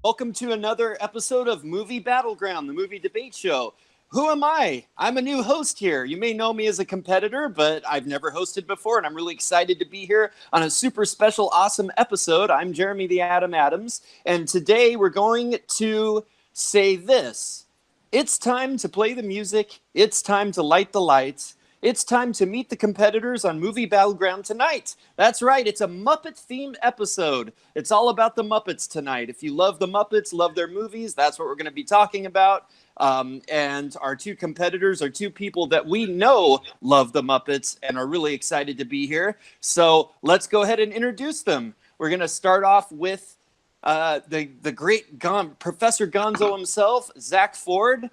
Welcome to another episode of Movie Battleground, the movie debate show. Who am I? I'm a new host here. You may know me as a competitor, but I've never hosted before, and I'm really excited to be here on a super special, awesome episode. I'm Jeremy the Atom Adams, and today we're going to say this. It's time to play the music. It's time to light the lights. It's time to meet the competitors on Movie Battleground tonight. That's right, it's a Muppet-themed episode. It's all about the Muppets tonight. If you love the Muppets, love their movies, that's what we're going to be talking about. And our two competitors are two people that we know love the Muppets and are really excited to be here. So let's go ahead and introduce them. We're going to start off with the great Professor Gonzo himself, Zack Ford.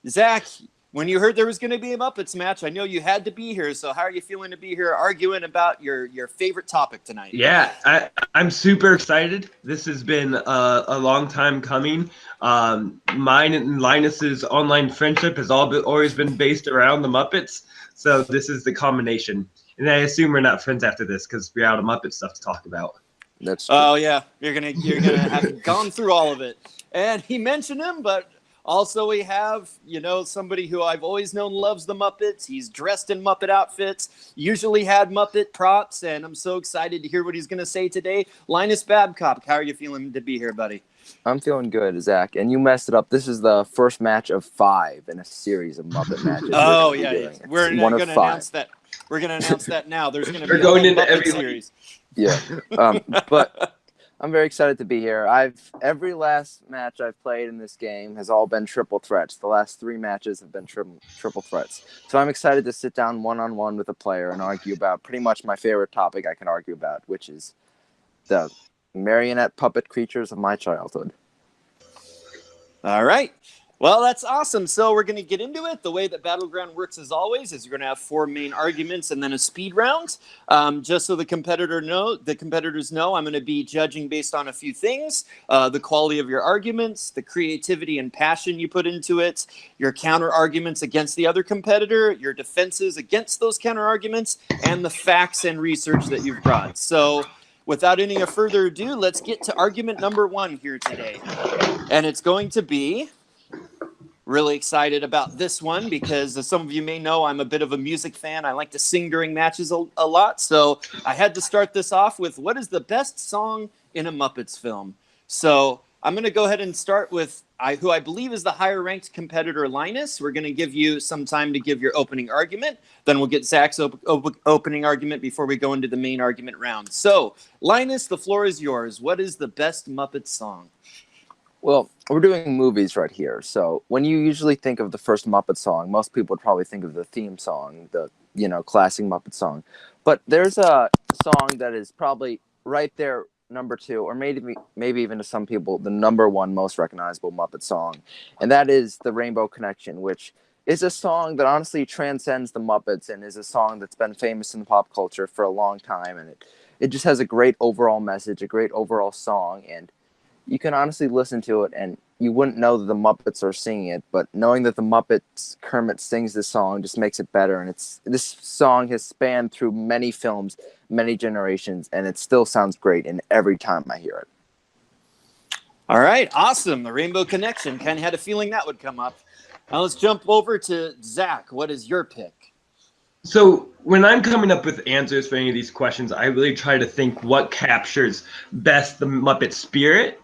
Zack, when you heard there was going to be a Muppets match, I know you had to be here. So how are you feeling to be here arguing about your favorite topic tonight? Yeah, I'm super excited. This has been a long time coming. Mine and Linus's online friendship has always been based around the Muppets. So this is the combination. And I assume we're not friends after this because we're out of Muppet stuff to talk about. That's true. Oh, yeah. You're gonna have gone through all of it. And he mentioned him, but also we have, somebody who I've always known loves the Muppets. He's dressed in Muppet outfits, usually had Muppet props, and I'm so excited to hear what he's going to say today. Linus Babcock, how are you feeling to be here, buddy? I'm feeling good, Zach. And you messed it up. This is the first match of 5 in a series of Muppet matches. Oh, yeah. We're going to announce that. We're going to announce that now. There's going to be a Muppet series. Yeah. But I'm very excited to be here. Every last match I've played in this game has all been triple threats. The last 3 matches have been triple threats. So I'm excited to sit down one-on-one with a player and argue about pretty much my favorite topic I can argue about, which is the marionette puppet creatures of my childhood. All right. Well, that's awesome. So we're going to get into it. The way that Battleground works, as always, is you're going to have 4 main arguments and then a speed round. Just so the competitors know, I'm going to be judging based on a few things: the quality of your arguments, the creativity and passion you put into it, your counter arguments against the other competitor, your defenses against those counter arguments, and the facts and research that you've brought. So without any further ado, let's get to argument number 1 here today, and it's going to be. Really excited about this one because, as some of you may know, I'm a bit of a music fan. I like to sing during matches a lot. So I had to start this off with, what is the best song in a Muppets film? So I'm going to go ahead and start with who I believe is the higher-ranked competitor, Linus. We're going to give you some time to give your opening argument. Then we'll get Zach's opening argument before we go into the main argument round. So, Linus, the floor is yours. What is the best Muppet song? Well, we're doing movies right here. So when you usually think of the first Muppet song, most people would probably think of the theme song, the, classic Muppet song. But there's a song that is probably right there, number 2, or maybe even to some people, the number 1 most recognizable Muppet song. And that is The Rainbow Connection, which is a song that honestly transcends the Muppets and is a song that's been famous in pop culture for a long time. And it just has a great overall message, a great overall song, and you can honestly listen to it and you wouldn't know that the Muppets are singing it, but knowing that the Muppets Kermit sings this song just makes it better. And this song has spanned through many films, many generations, and it still sounds great in every time I hear it. All right, awesome. The Rainbow Connection. Kind of had a feeling that would come up. Now let's jump over to Zach. What is your pick? So when I'm coming up with answers for any of these questions, I really try to think what captures best the Muppet spirit.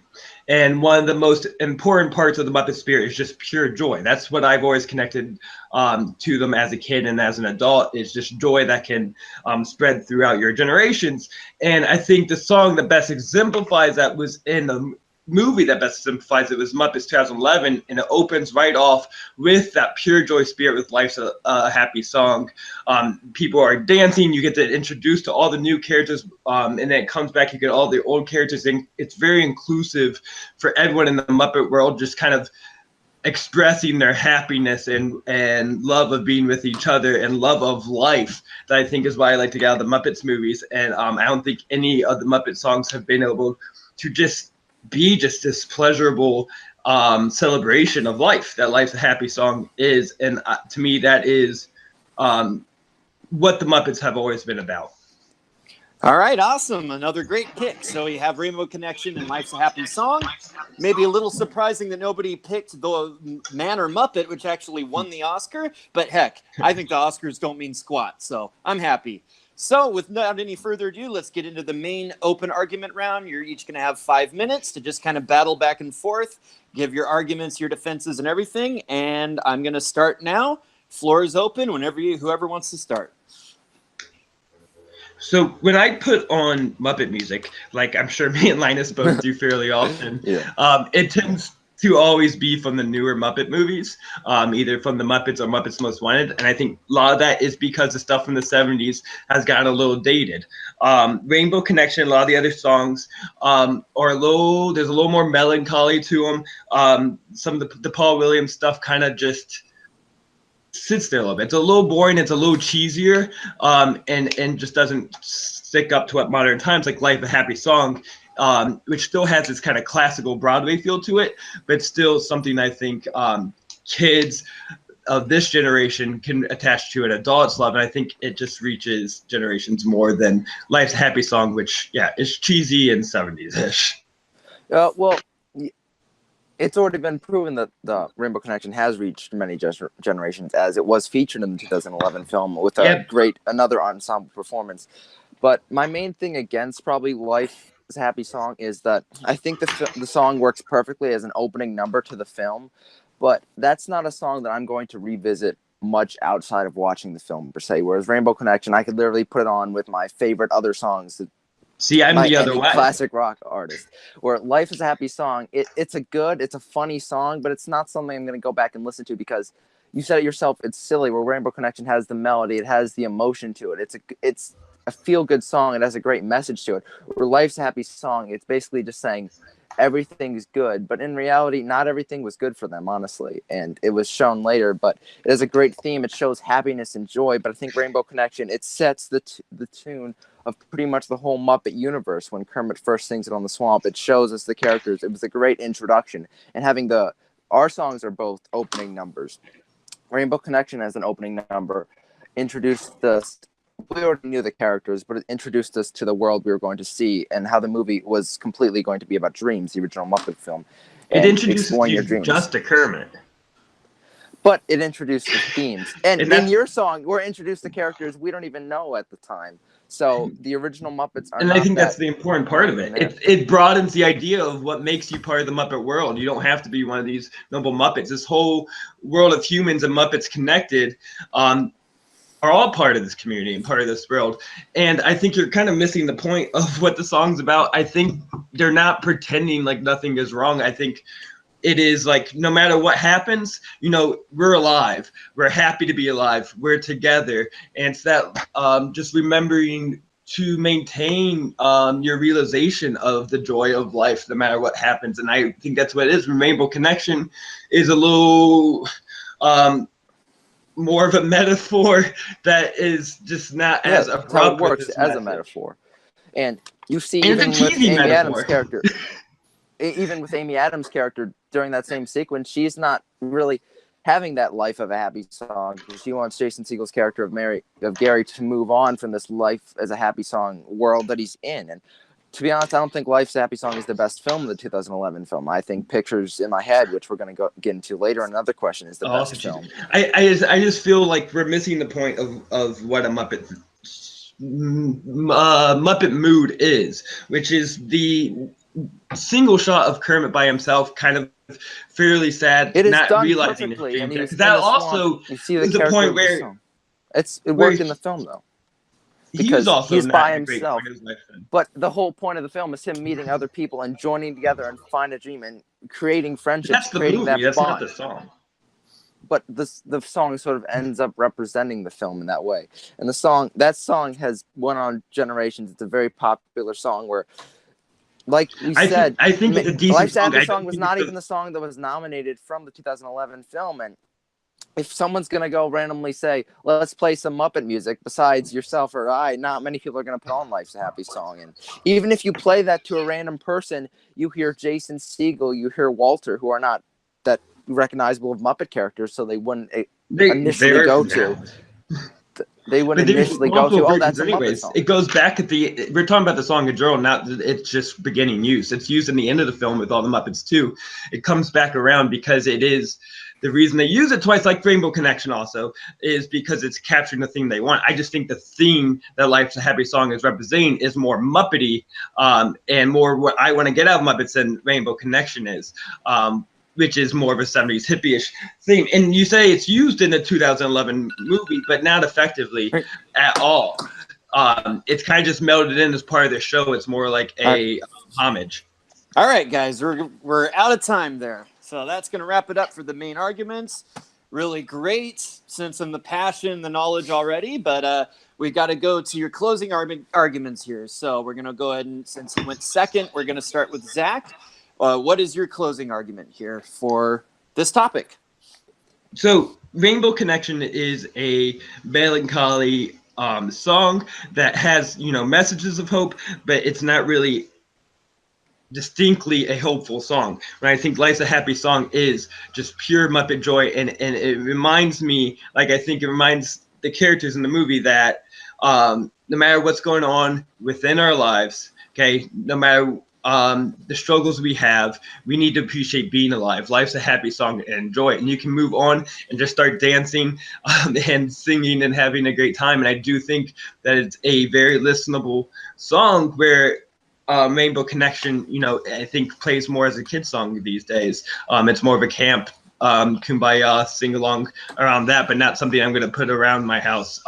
And one of the most important parts of the Muppet spirit is just pure joy. That's what I've always connected to them as a kid and as an adult, is just joy that can spread throughout your generations. And I think the song that best exemplifies that was in the movie that best exemplifies it was Muppets 2011, and it opens right off with that pure joy spirit with Life's a Happy Song. People are dancing, you get to introduce to all the new characters, and then it comes back, you get all the old characters, and it's very inclusive for everyone in the Muppet world, just kind of expressing their happiness and love of being with each other and love of life. That I think is why I like to get out of the Muppets movies, and I don't think any of the Muppet songs have been able to just be just this pleasurable celebration of life that Life's a Happy Song is. And to me, that is what the Muppets have always been about. All right, awesome. Another great pick. So we have Rainbow Connection and Life's a Happy Song. Maybe a little surprising that nobody picked the Man or Muppet, which actually won the Oscar. But heck, I think the Oscars don't mean squat, so I'm happy. So without any further ado, let's get into the main open argument round. You're each going to have 5 minutes to just kind of battle back and forth, give your arguments, your defenses, and everything. And I'm going to start now. Floor is open whenever whoever wants to start. So when I put on Muppet music, like I'm sure me and Linus both do fairly often, it tends to always be from the newer Muppet movies, either from the Muppets or Muppets Most Wanted. And I think a lot of that is because the stuff from the 70s has gotten a little dated. Rainbow Connection, a lot of the other songs are there's a little more melancholy to them. Some of the Paul Williams stuff kind of just sits there a little bit. It's a little boring. It's a little cheesier, and just doesn't stick up to what modern times like Life a Happy Song, which still has this kind of classical Broadway feel to it, but still something I think kids of this generation can attach to and adults love. And I think it just reaches generations more than Life's a Happy Song, which is cheesy and 70s-ish. Well, it's already been proven that the Rainbow Connection has reached many generations, as it was featured in the 2011 film with another ensemble performance. But my main thing against probably Life is a Happy Song is that I think the song works perfectly as an opening number to the film, but that's not a song that I'm going to revisit much outside of watching the film per se. Whereas Rainbow Connection, I could literally put it on with my favorite other songs that See, I'm the other way. Classic rock artist. Where Life is a Happy Song, it's a funny song, but it's not something I'm going to go back and listen to because you said it yourself. It's silly. Where Rainbow Connection has the melody, it has the emotion to it. It's a feel good song. It has a great message to it. Where Life's a Happy Song, it's basically just saying everything's good, but in reality, not everything was good for them, honestly, and it was shown later. But it has a great theme. It shows happiness and joy. But I think Rainbow Connection, it sets the tune of pretty much the whole Muppet universe. When Kermit first sings it on the swamp, it shows us the characters. It was a great introduction, and having our songs are both opening numbers. Rainbow Connection as an opening number introduced us. We already knew the characters, but it introduced us to the world we were going to see and how the movie was completely going to be about dreams, the original Muppet film. It introduces you just to Kermit. But it introduced the themes. And in your song, we're introduced to characters we don't even know at the time. So the original Muppets are And I think that's the important part of it. It broadens the idea of what makes you part of the Muppet world. You don't have to be one of these noble Muppets. This whole world of humans and Muppets connected are all part of this community and part of this world. And I think you're kind of missing the point of what the song's about. I think they're not pretending like nothing is wrong. I think it is like, no matter what happens, we're alive. We're happy to be alive. We're together. And it's that just remembering to maintain your realization of the joy of life, no matter what happens. And I think that's what it is. Rainbow Connection is a little more of a metaphor that is just not as abrupt. How it works as a metaphor. And you see, even with Amy Adams' character, even with Amy Adams' character during that same sequence, she's not really having that Life of a Happy Song. She wants Jason Segel's character of Gary to move on from this Life as a Happy Song world that he's in. And to be honest, I don't think Life's a Happy Song is the best film of the 2011 film. I think Pictures in My Head, which we're going to get into later in another question, is the best film. I just feel like we're missing the point of what a Muppet mood is, which is the single shot of Kermit by himself, kind of fairly sad, it is not done realizing perfectly, it. That also is the point where it worked in the film though. Because he's by himself. But the whole point of the film is him meeting other people and joining together and find a dream and creating friendships. That's the movie. That's not the song. But the song sort of ends up representing the film in that way. And that song has went on generations. It's a very popular song where, like we said, I think it's a decent Life's Happy Song was not even the song that was nominated from the 2011 film. And if someone's going to go randomly say, let's play some Muppet music besides yourself or I, not many people are going to put on Life's a Happy Song. And even if you play that to a random person, you hear Jason Segel, you hear Walter, who are not that recognizable of Muppet characters, so they wouldn't initially go to. they would But there's initially go multiple to, oh, versions that's a Muppet anyways. song. It goes back we're talking about the song A Girl, not it's just beginning use. It's used in the end of the film with all the Muppets too. It comes back around because it is the reason they use it twice, like Rainbow Connection also, is because it's capturing the theme they want. I just think the theme that Life's a Happy Song is representing is more Muppety, and more what I want to get out of Muppets than Rainbow Connection is. Which is more of a 70s hippie-ish theme. And you say it's used in the 2011 movie, but not effectively at all. It's kind of just melded in as part of the show. It's more like a homage. All right, guys, we're out of time there. So that's going to wrap it up for the main arguments. Really great sense of the passion, the knowledge already, but we got to go to your closing arguments here. So we're going to go ahead and, since he went second, we're going to start with Zach. What is your closing argument here for this topic? So Rainbow Connection is a melancholy song that has, messages of hope, but it's not really distinctly a hopeful song. When I think Life's a Happy Song is just pure Muppet joy, and it reminds me, I think it reminds the characters in the movie that no matter what's going on within our lives, okay, no matter the struggles we have, we need to appreciate being alive. Life's a happy song and enjoy it. And you can move on and just start dancing and singing and having a great time. And I do think that it's a very listenable song where Rainbow Connection, I think plays more as a kid's song these days. It's more of a camp, kumbaya, sing along around that, but not something I'm going to put around my house.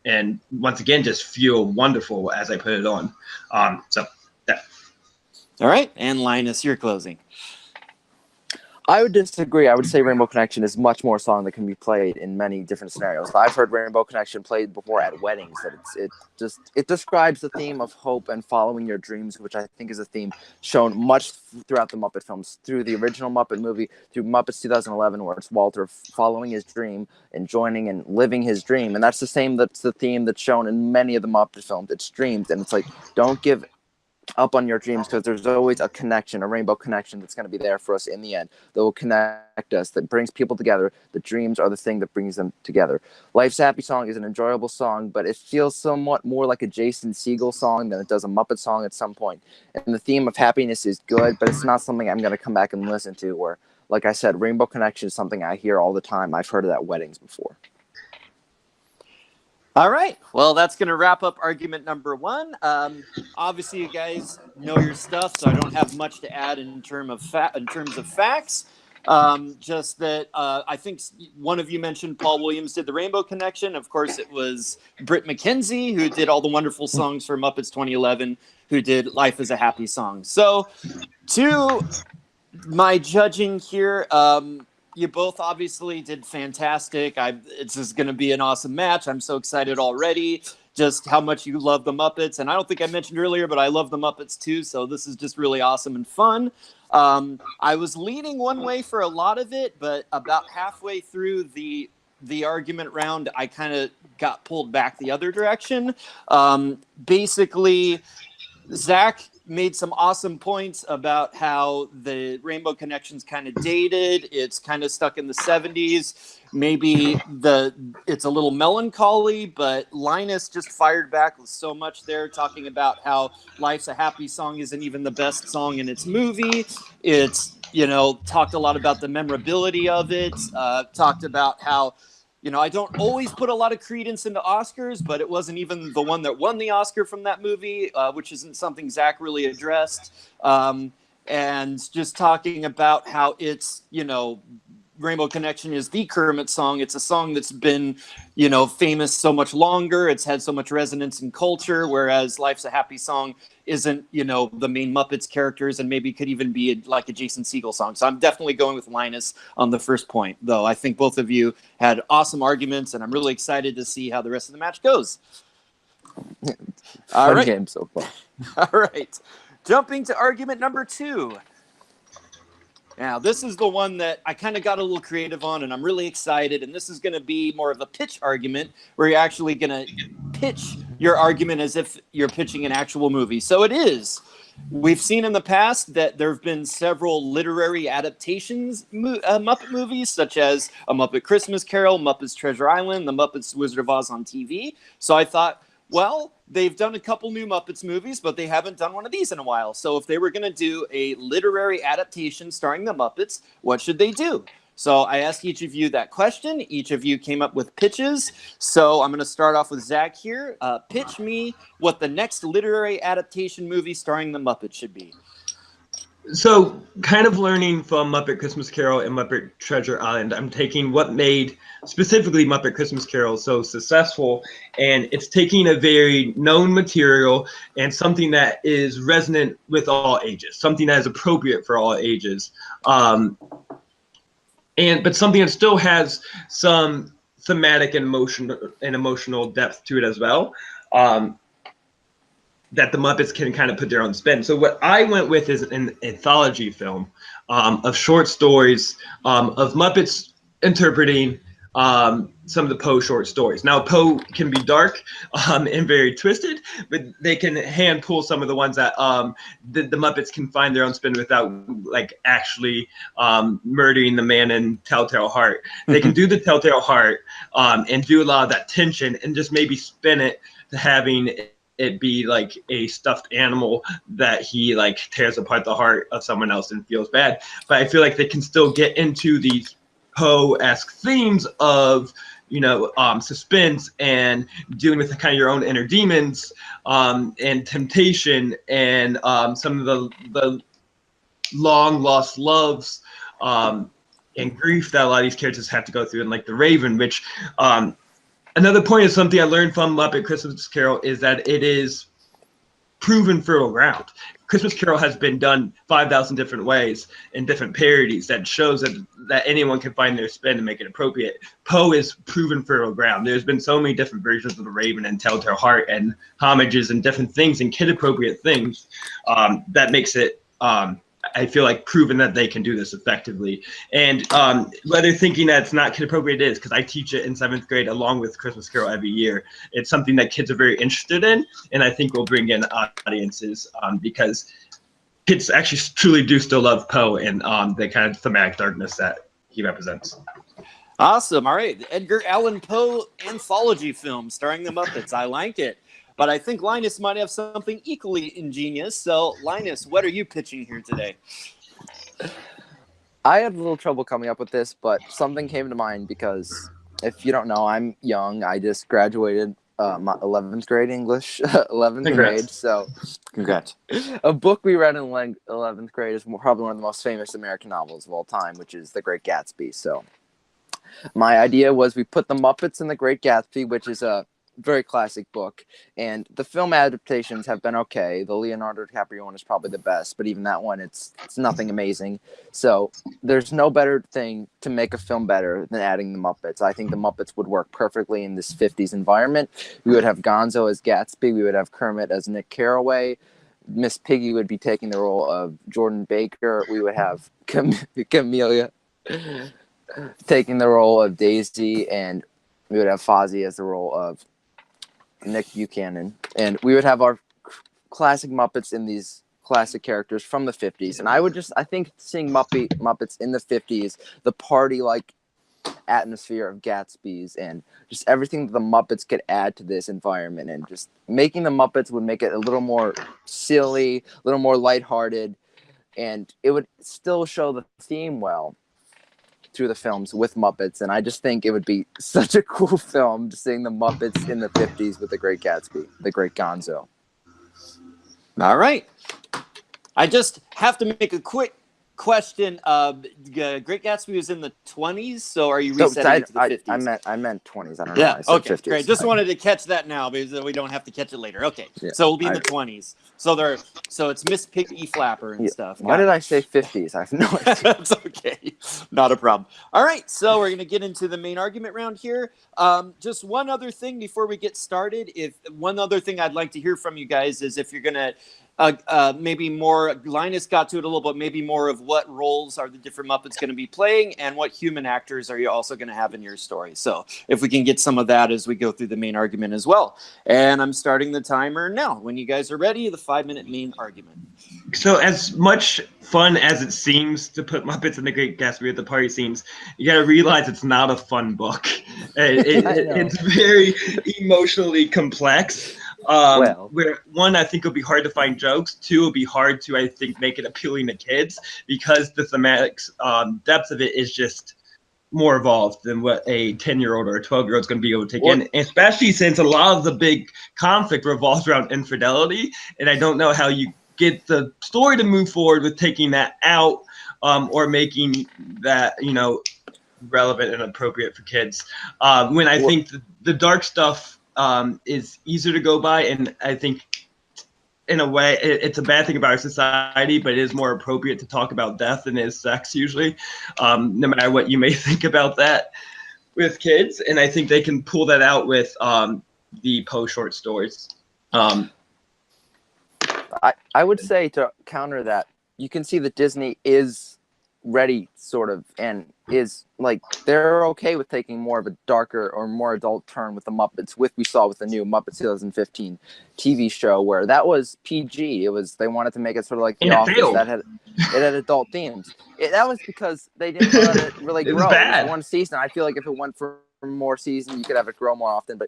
And once again, just feel wonderful as I put it on. All right, and Linus, your closing. I would disagree. I would say Rainbow Connection is much more a song that can be played in many different scenarios. I've heard Rainbow Connection played before at weddings. That it describes the theme of hope and following your dreams, which I think is a theme shown much throughout the Muppet films, through the original Muppet movie, through Muppets 2011, where it's Walter following his dream and joining and living his dream, and that's the theme that's shown in many of the Muppet films. It's dreams, and it's like, don't give up on your dreams, because there's always a connection, a rainbow connection that's going to be there for us in the end, that will connect us, that brings people together. The dreams are the thing that brings them together. Life's a Happy Song is an enjoyable song, but it feels somewhat more like a Jason Segel song than it does a Muppet song at some point. And the theme of happiness is good, but it's not something I'm going to come back and listen to, where, like I said, Rainbow Connection is something I hear all the time. I've heard it at weddings before. All right. Well, that's going to wrap up argument number one. Obviously, you guys know your stuff, so I don't have much to add in terms of facts. Just that I think one of you mentioned Paul Williams did the Rainbow Connection. Of course, it was Britt McKenzie who did all the wonderful songs for Muppets 2011, who did Life is a Happy Song. So, to my judging here, you both obviously did fantastic. It's just going to be an awesome match. I'm so excited already, just how much you love the Muppets. And I don't think I mentioned earlier, but I love the Muppets too. So this is just really awesome and fun. I was leaning one way for a lot of it, but about halfway through the argument round, I kind of got pulled back the other direction. Basically, Zach made some awesome points about how the Rainbow Connection's kind of dated. It's kind of stuck in the 70s. Maybe it's a little melancholy, but Linus just fired back with so much there, talking about how Life's a Happy Song isn't even the best song in its movie. It's, talked a lot about the memorability of it, talked about how, I don't always put a lot of credence into Oscars, but it wasn't even the one that won the Oscar from that movie, which isn't something Zach really addressed. And just talking about how it's, Rainbow Connection is the Kermit song. It's a song that's been, famous so much longer. It's had so much resonance in culture, whereas Life's a Happy Song isn't, the main Muppets characters, and maybe could even be like a Jason Segel song. So I'm definitely going with Linus on the first point, though. I think both of you had awesome arguments, and I'm really excited to see how the rest of the match goes. All right. Game so far. All right. Jumping to argument number 2. Now, this is the one that I kind of got a little creative on, and I'm really excited. And this is going to be more of a pitch argument, where you're actually going to pitch your argument as if you're pitching an actual movie. So it is We've seen in the past that there have been several literary adaptations, Muppet movies, such as A Muppet Christmas Carol, Muppets Treasure Island, The Muppets Wizard of Oz on TV. So I thought, well, they've done a couple new Muppets movies, but they haven't done one of these in a while. So if they were going to do a literary adaptation starring the Muppets, what should they do? So I asked each of you that question. Each of you came up with pitches. So I'm going to start off with Zack here. Pitch me what the next literary adaptation movie starring the Muppets should be. So, kind of learning from Muppet Christmas Carol and Muppet Treasure Island, I'm taking what made specifically Muppet Christmas Carol so successful, and it's taking a very known material and something that is resonant with all ages, something that is appropriate for all ages. But something that still has some thematic and emotional depth to it as well, that the Muppets can kind of put their own spin. So what I went with is an anthology film of short stories of Muppets interpreting some of the Poe short stories. Now, Poe can be dark and very twisted, but they can hand pull some of the ones that the Muppets can find their own spin without like actually murdering the man in Telltale Heart. They can do the Telltale Heart and do a lot of that tension and just maybe spin it to having it be like a stuffed animal that he like tears apart the heart of someone else and feels bad. But I feel like they can still get into these Poe-esque themes of, you know, suspense and dealing with kind of your own inner demons and temptation and some of the long lost loves and grief that a lot of these characters have to go through. And like the Raven, which another point is something I learned from Muppet Christmas Carol is that it is proven fertile ground. Christmas Carol has been done 5,000 different ways in different parodies that shows that anyone can find their spin and make it appropriate. Poe is proven fertile ground. There's been so many different versions of the Raven and Telltale Heart and homages and different things and kid-appropriate things that makes it I feel like proven that they can do this effectively. And whether thinking that it's not kid appropriate, it is, because I teach it in 7th grade along with Christmas Carol every year. It's something that kids are very interested in, and I think will bring in audiences because kids actually truly do still love Poe and the kind of thematic darkness that he represents. Awesome. All right. Edgar Allan Poe anthology film starring the Muppets. I like it. But I think Linus might have something equally ingenious. So, Linus, what are you pitching here today? I had a little trouble coming up with this, but something came to mind because if you don't know, I'm young. I just graduated my 11th grade English, 11th Congrats. grade. So, Congrats. a book we read in 11th grade is probably one of the most famous American novels of all time, which is The Great Gatsby. So, my idea was we put the Muppets in The Great Gatsby, which is a very classic book, and the film adaptations have been okay. The Leonardo DiCaprio one is probably the best, but even that one, it's nothing amazing. So there's no better thing to make a film better than adding the Muppets. I think the Muppets would work perfectly in this 50s environment. We would have Gonzo as Gatsby. We would have Kermit as Nick Carraway. Miss Piggy would be taking the role of Jordan Baker. We would have Camellia taking the role of Daisy, and we would have Fozzie as the role of Nick Buchanan, and we would have our classic Muppets in these classic characters from the 50s. And I think seeing Muppets in the 50s, the party-like atmosphere of Gatsby's and just everything that the Muppets could add to this environment, and just making the Muppets would make it a little more silly, a little more lighthearted, and it would still show the theme well through the films with Muppets. And I just think it would be such a cool film to seeing the Muppets in the 50s with the Great Gatsby, the Great Gonzo. All right. I just have to make a quick question. Great Gatsby was in the 20s, so are you resetting it to the 50s? I meant 20s. I don't know. Yeah, I said okay, 50s. great. Just wanted to catch that now because we don't have to catch it later. Okay, Yeah, so we'll be in the 20s. So it's Miss Piggy Flapper and stuff. Why did I say 50s? I have no idea. That's okay. Not a problem. All right, so we're going to get into the main argument round here. Just one other thing before we get started. One other thing I'd like to hear from you guys is if you're going to maybe more, Linus got to it a little bit, maybe more of what roles are the different Muppets going to be playing and what human actors are you also going to have in your story. So if we can get some of that as we go through the main argument as well. And I'm starting the timer now. When you guys are ready, the 5-minute main argument. So as much fun as it seems to put Muppets in the Great Gatsby at the party scenes, you got to realize it's not a fun book. It's very emotionally complex. Where one, I think it'll be hard to find jokes. Two, it'll be hard to, I think, make it appealing to kids because the thematic depth of it is just more evolved than what a 10-year-old or a 12-year-old is going to be able to take in, especially since a lot of the big conflict revolves around infidelity. And I don't know how you get the story to move forward with taking that out or making that, relevant and appropriate for kids. When I think the dark stuff is easier to go by, and I think in a way it's a bad thing about our society, but it is more appropriate to talk about death than is sex usually, no matter what you may think about that with kids. And I think they can pull that out with the Poe short stories. I would say, to counter that, you can see that Disney is ready, sort of, and is like, they're okay with taking more of a darker or more adult turn with the Muppets. We saw with the new Muppets 2015 TV show, where that was PG. They wanted to make it sort of like The Office, that had adult themes. That was because they didn't let it really grow. It was one season. I feel like if it went for more seasons, you could have it grow more often. But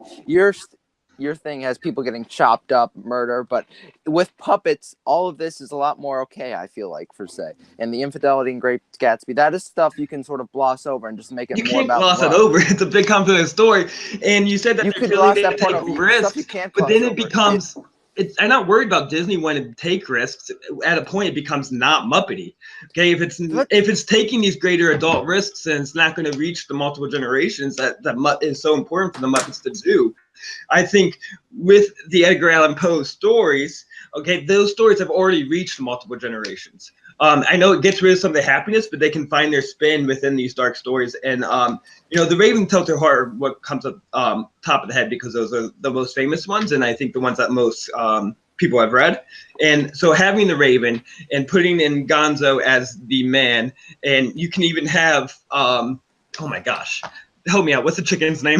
your thing has people getting chopped up, murder, but with puppets, all of this is a lot more okay, I feel like, per se. And the infidelity in Great Gatsby, that is stuff you can sort of gloss over and just make it more about love. You can't gloss it over. It's a big complex story. And you said that you they're could really gloss that part of risks, but then it becomes... I'm not worried about Disney wanting to take risks. At a point, it becomes not Muppety. Okay, if it's taking these greater adult risks and it's not going to reach the multiple generations that is so important for the Muppets to do, I think with the Edgar Allan Poe stories, okay, those stories have already reached multiple generations. I know it gets rid of some of the happiness, but they can find their spin within these dark stories. And the Raven tells their heart what comes up top of the head, because those are the most famous ones, and I think the ones that most people have read. And so having the Raven and putting in Gonzo as the man, and you can even have oh my gosh, help me out. What's the chicken's name?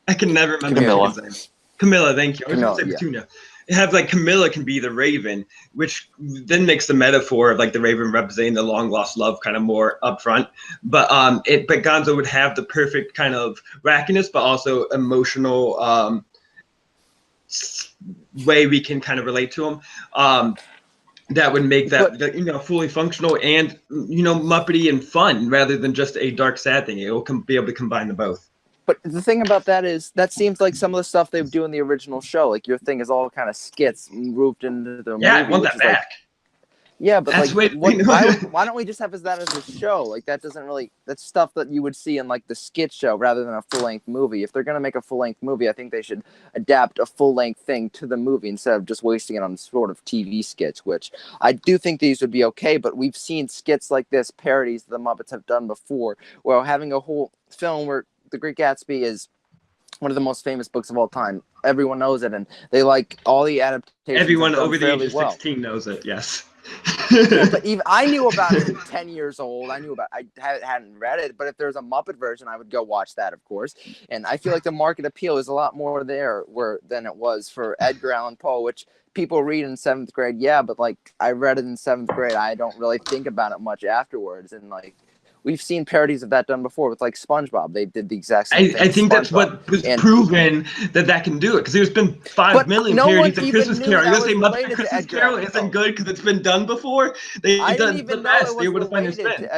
I can never remember the chicken's name. Camilla, thank you. I was going to say Petunia. Have like Camilla can be the Raven, which then makes the metaphor of like the Raven representing the long lost love kind of more upfront. But Gonzo would have the perfect kind of wackiness, but also emotional way we can kind of relate to him. That would make that fully functional and Muppety and fun rather than just a dark sad thing. It will be able to combine the both. But the thing about that is, that seems like some of the stuff they do in the original show. Like, your thing is all kind of skits moved into the movie. Yeah, I want that back. Like, yeah, but that's why don't we just have that as a show? Like, that's stuff that you would see in like the skit show rather than a full-length movie. If they're going to make a full-length movie, I think they should adapt a full-length thing to the movie instead of just wasting it on sort of TV skits, which I do think these would be okay, but we've seen skits like this, parodies the Muppets have done before, where having a whole film where The Great Gatsby is one of the most famous books of all time. Everyone knows it, and they like all the adaptations. Everyone over the age of 16 knows it, yes. Yeah, but even I knew about it at 10 years old. I hadn't read it, but if there's a Muppet version, I would go watch that, of course. And I feel like the market appeal is a lot more there than it was for Edgar Allan Poe, which people read in 7th grade. Yeah, but like, I read it in 7th grade. I don't really think about it much afterwards. And like, we've seen parodies of that done before with like SpongeBob. They did the exact same thing. I think that's what was proven that can do it, because there's been 5 million parodies of Christmas Carol. You're gonna say Muppet Christmas Carol isn't good because it's been done before? They've done the best. They would have found their spin.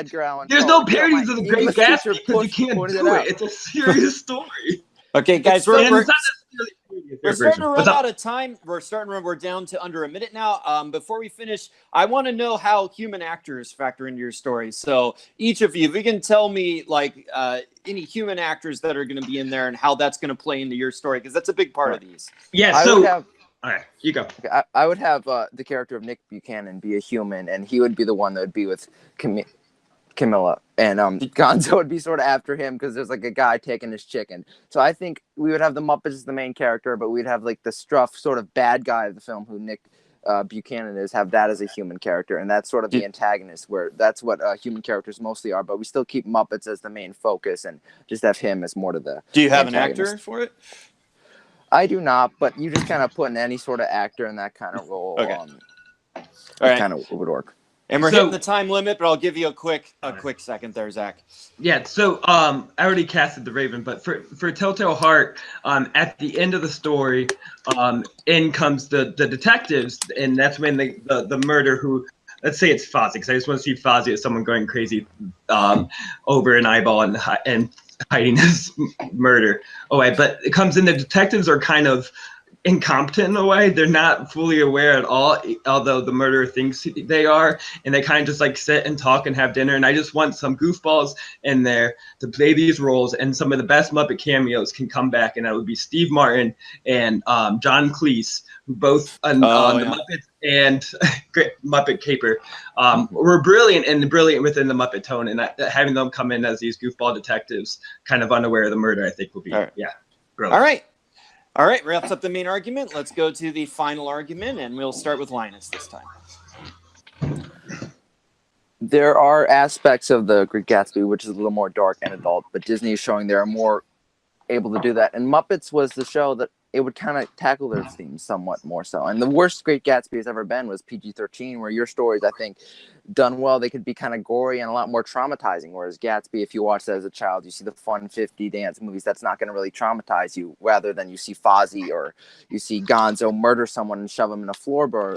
There's no parodies of The Great Gatsby because you can't do it. It's a serious story. Okay, guys, we're starting to run out of time. We're down to under a minute now. Before we finish, I want to know how human actors factor into your story. So each of you, if you can tell me like any human actors that are going to be in there and how that's going to play into your story, because that's a big part of these. Yeah, so all right, you go. I would have the character of Nick Buchanan be a human, and he would be the one that would be with Camilla, and Gonzo would be sort of after him because there's like a guy taking his chicken. So I think we would have the Muppets as the main character, but we'd have like the Struff sort of bad guy of the film who Nick Buchanan is, have that as a human character, and that's sort of the antagonist, where that's what human characters mostly are, but we still keep Muppets as the main focus and just have him as more to the Do you have antagonist. an actor for it? I do not, but you just kind of put in any sort of actor in that kind of role. Okay. All It right. kind of would work. And we're hitting the time limit, but I'll give you a quick second there, Zach. Yeah, so I already casted the Raven, but for Telltale Heart, at the end of the story, in comes the detectives, and that's when the murder who, let's say it's Fozzie, because I just want to see Fozzie as someone going crazy over an eyeball and hiding his murder away. But it comes in, the detectives are kind of incompetent in a way. They're not fully aware at all, although the murderer thinks they are, and they kind of just like sit and talk and have dinner. And I just want some goofballs in there to play these roles, and some of the best Muppet cameos can come back, and that would be Steve Martin and John Cleese, who both on the Muppets and great Muppet Caper were brilliant within the Muppet tone, and having them come in as these goofball detectives kind of unaware of the murder, I think will be brilliant. All right, wraps up the main argument. Let's go to the final argument, and we'll start with Linus this time. There are aspects of the Great Gatsby which is a little more dark and adult, but Disney is showing they're more able to do that. And Muppets was the show that it would kind of tackle those themes somewhat more so. And the worst Great Gatsby has ever been was PG-13, where your stories, I think, done well, they could be kind of gory and a lot more traumatizing. Whereas Gatsby, if you watch that as a child, you see the fun 50 dance movies, that's not going to really traumatize you, rather than you see Fozzie or you see Gonzo murder someone and shove him in a floorboard.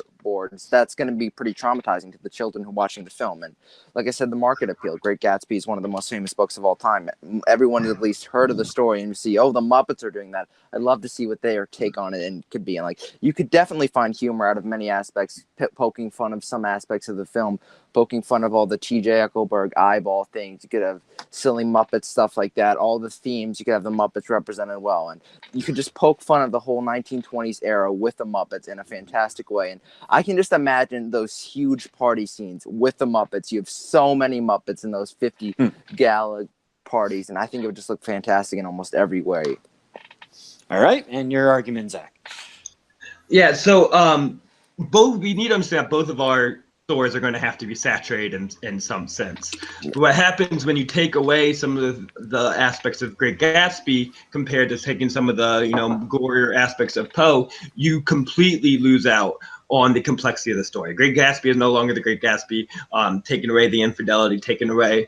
That's going to be pretty traumatizing to the children who are watching the film. And like I said, the market appeal. Great Gatsby is one of the most famous books of all time. Everyone has at least heard of the story, and you see, oh, the Muppets are doing that. I'd love to see what their take on it and could be. And like, you could definitely find humor out of many aspects, poking fun of some aspects of the film, poking fun of all the T.J. Ecclesburg eyeball things. You could have silly Muppet stuff like that. All the themes, you could have the Muppets represented well. And you could just poke fun of the whole 1920s era with the Muppets in a fantastic way. And I can just imagine those huge party scenes with the Muppets. You have so many Muppets in those 50 gala parties, and I think it would just look fantastic in almost every way. All right, and your argument, Zach. Yeah, so we need to understand both of our stories are going to have to be saturated in some sense. What happens when you take away some of the aspects of Great Gatsby compared to taking some of the gorier aspects of Poe, you completely lose out on the complexity of the story. Great Gatsby is no longer the Great Gatsby, taking away the infidelity, taking away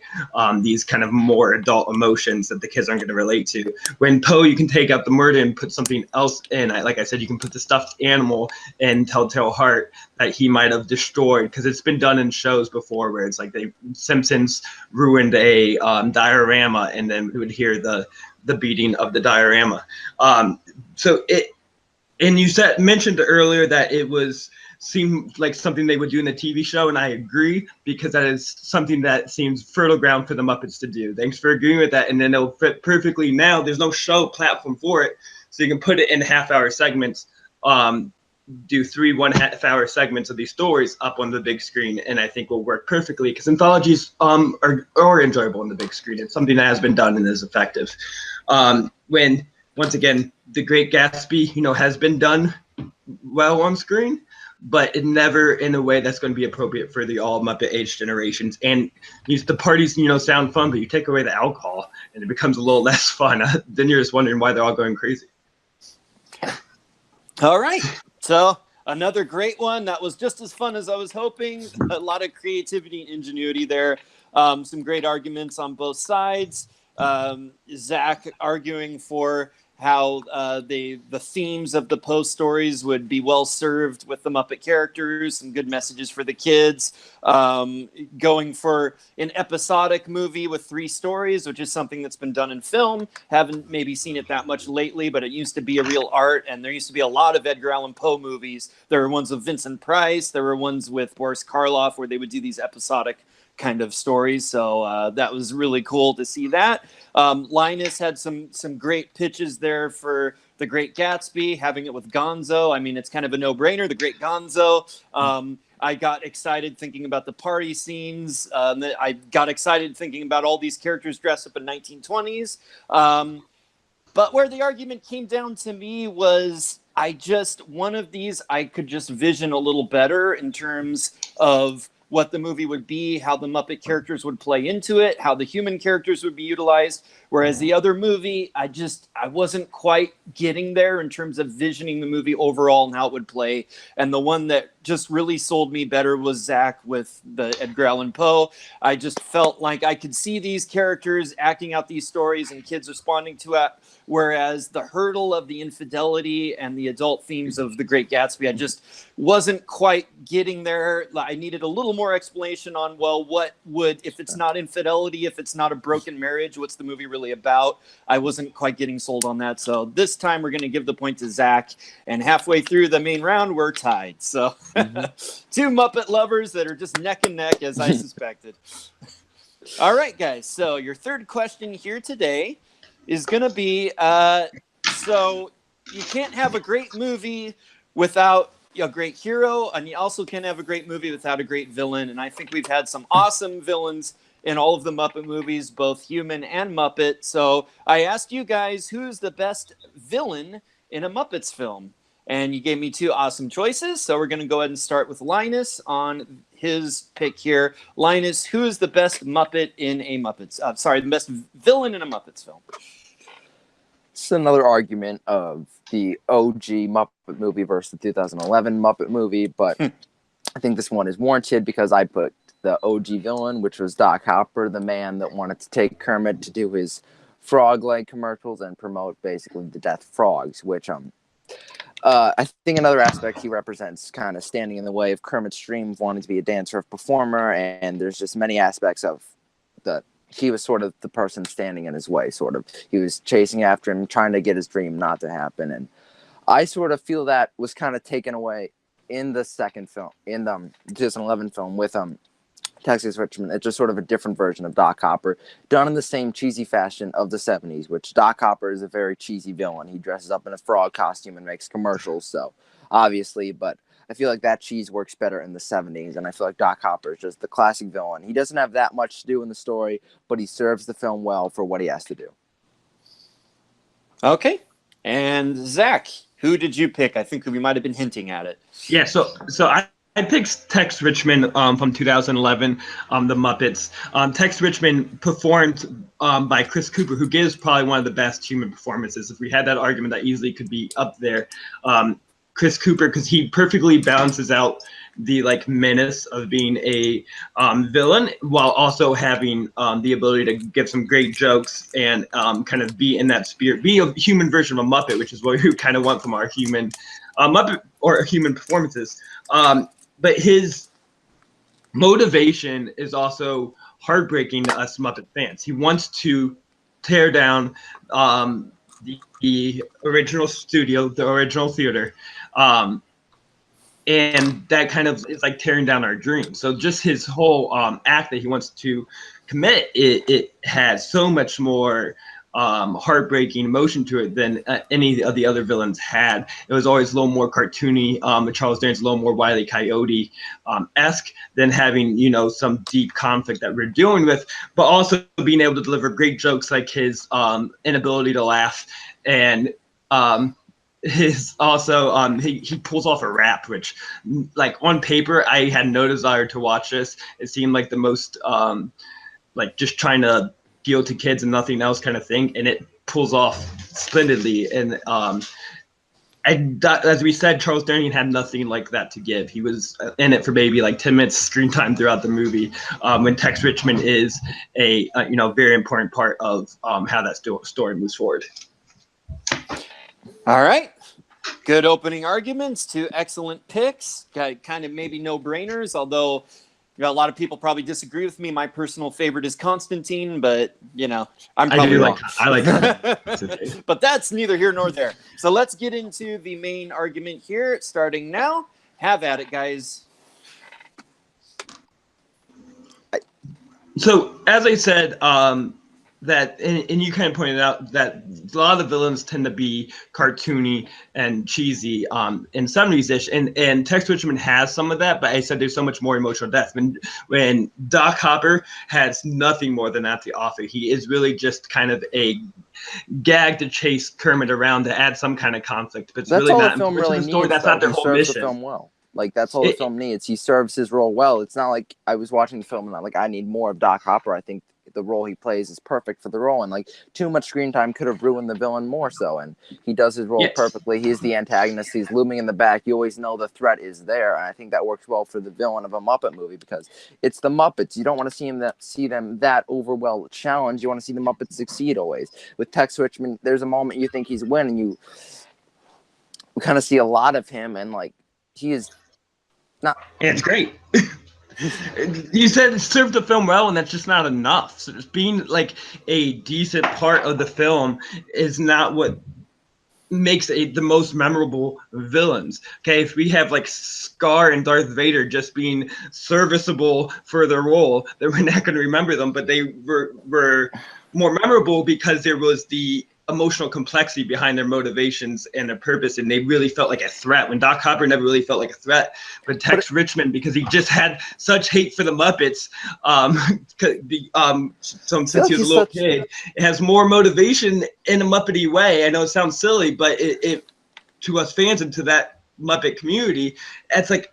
these kind of more adult emotions that the kids aren't going to relate to. When Poe, you can take out the murder and put something else in. Like I said, you can put the stuffed animal in Telltale Heart that he might have destroyed, because it's been done in shows before where it's like Simpsons ruined a diorama, and then we would hear the beating of the diorama. And you mentioned earlier that it seemed like something they would do in the TV show, and I agree, because that is something that seems fertile ground for the Muppets to do. Thanks for agreeing with that, and then it'll fit perfectly now. There's no show platform for it, so you can put it in half-hour segments, do 3 1/2-hour segments of these stories up on the big screen, and I think will work perfectly, because anthologies are enjoyable on the big screen. It's something that has been done and is effective. When once again, The Great Gatsby, has been done well on screen, but it never in a way that's going to be appropriate for the all Muppet age generations. And the parties, sound fun, but you take away the alcohol and it becomes a little less fun. Then you're just wondering why they're all going crazy. All right. So another great one. That was just as fun as I was hoping. A lot of creativity and ingenuity there. Some great arguments on both sides. Zach arguing for how the themes of the Poe stories would be well served with the Muppet characters and good messages for the kids. Going for an episodic movie with 3 stories, which is something that's been done in film. Haven't maybe seen it that much lately, but it used to be a real art, and there used to be a lot of Edgar Allan Poe movies. There were ones with Vincent Price. There were ones with Boris Karloff where they would do these episodic kind of stories. So that was really cool to see that. Linus had some great pitches there for The Great Gatsby, having it with Gonzo. I mean, it's kind of a no-brainer, The Great Gonzo. I got excited thinking about the party scenes. I got excited thinking about all these characters dressed up in 1920s. But where the argument came down to me was one of these I could just vision a little better in terms of what the movie would be, how the Muppet characters would play into it, how the human characters would be utilized. Whereas the other movie, I wasn't quite getting there in terms of visioning the movie overall and how it would play. And the one that just really sold me better was Zack with the Edgar Allan Poe. I just felt like I could see these characters acting out these stories and kids responding to it. Whereas the hurdle of the infidelity and the adult themes of The Great Gatsby, I just wasn't quite getting there. I needed a little more explanation on, well, what would, if it's not infidelity, if it's not a broken marriage, what's the movie really about? I wasn't quite getting sold on that. So this time we're going to give the point to Zack. And halfway through the main round, we're tied. So two Muppet lovers that are just neck and neck, as I suspected. All right, guys. So your third question here today is going to be, so you can't have a great movie without a great hero, and you also can't have a great movie without a great villain. And I think we've had some awesome villains in all of the Muppet movies, both human and Muppet. So I asked you guys, who's the best villain in a Muppets film? And you gave me two awesome choices. So we're going to go ahead and start with Linus on his pick here. Linus, who is the best Muppet in a Muppets? The best villain in a Muppets film? It's another argument of the OG Muppet movie versus the 2011 Muppet movie, but I think this one is warranted because I put the OG villain, which was Doc Hopper, the man that wanted to take Kermit to do his frog-leg commercials and promote basically the death of frogs, which I think another aspect he represents kind of standing in the way of Kermit's dream of wanting to be a dancer or performer, and there's just many aspects of he was sort of the person standing in his way, sort of. He was chasing after him, trying to get his dream not to happen, and I sort of feel that was kind of taken away in the second film, in the 2011 film with Texas Richmond. It's just sort of a different version of Doc Hopper, done in the same cheesy fashion of the 70s, which Doc Hopper is a very cheesy villain. He dresses up in a frog costume and makes commercials, so obviously, but I feel like that cheese works better in the 70s, and I feel like Doc Hopper is just the classic villain. He doesn't have that much to do in the story, but he serves the film well for what he has to do. Okay. And Zack, who did you pick? I think we might have been hinting at it. Yeah, so I picked Tex Richmond from 2011, The Muppets. Tex Richmond performed by Chris Cooper, who gives probably one of the best human performances. If we had that argument, that easily could be up there. Chris Cooper, because he perfectly balances out the menace of being a villain while also having the ability to give some great jokes and kind of be in that spirit, be a human version of a Muppet, which is what we kind of want from our human Muppet or human performances. But his motivation is also heartbreaking to us Muppet fans. He wants to tear down the original studio, the original theater, and that kind of is like tearing down our dreams. So just his whole act that he wants to commit, it has so much more heartbreaking emotion to it than any of the other villains had. It was always a little more cartoony. Charles Dance's a little more Wile E. Coyote esque than having some deep conflict that we're dealing with, but also being able to deliver great jokes like his inability to laugh and his also he pulls off a rap, which on paper I had no desire to watch this. It seemed like the most just trying to appeal to kids and nothing else kind of thing, and it pulls off splendidly. And as we said, Charles Daniel had nothing like that to give. He was in it for maybe 10 minutes screen time throughout the movie, when Tex Richmond is a very important part of how that story moves forward. All right. Good opening arguments, two excellent picks. Kind of maybe no-brainers, although a lot of people probably disagree with me. My personal favorite is Constantine, but I'm probably wrong. I like that. But that's neither here nor there. So let's get into the main argument here, starting now. Have at it, guys. So as I said, that, and you kind of pointed out that a lot of the villains tend to be cartoony and cheesy, and 70s-ish, and Tex Richmond has some of that, but I said there's so much more emotional depth. When Doc Hopper has nothing more than that to offer. He is really just kind of a gag to chase Kermit around to add some kind of conflict, but it's That's really all not the film really important to the story. needs. That's Though. not their He whole serves mission. the film well. Like that's all the film needs. He serves his role well. It's not like I was watching the film and I'm like, I need more of Doc Hopper. I think the role he plays is perfect for the role, and like too much screen time could have ruined the villain more so. And he does his role perfectly. He's the antagonist. He's looming in the back. You always know the threat is there, and I think that works well for the villain of a Muppet movie because it's the Muppets. You don't want to see them that over well challenged. You want to see the Muppets succeed always. With Tex Richmond, there's a moment you think he's winning. You kind of see a lot of him, and like he is not. And it's great. You said it served the film well, and that's just not enough. So just being like a decent part of the film is not what makes the most memorable villains. Okay, if we have like Scar and Darth Vader just being serviceable for their role, then we're not going to remember them. But they were more memorable because there was the emotional complexity behind their motivations and their purpose, and they really felt like a threat. When Doc Hopper never really felt like a threat, but Tex Richmond, because he just had such hate for the Muppets, since he was a little kid, it has more motivation in a Muppety way. I know it sounds silly, but it to us fans and to that Muppet community, it's like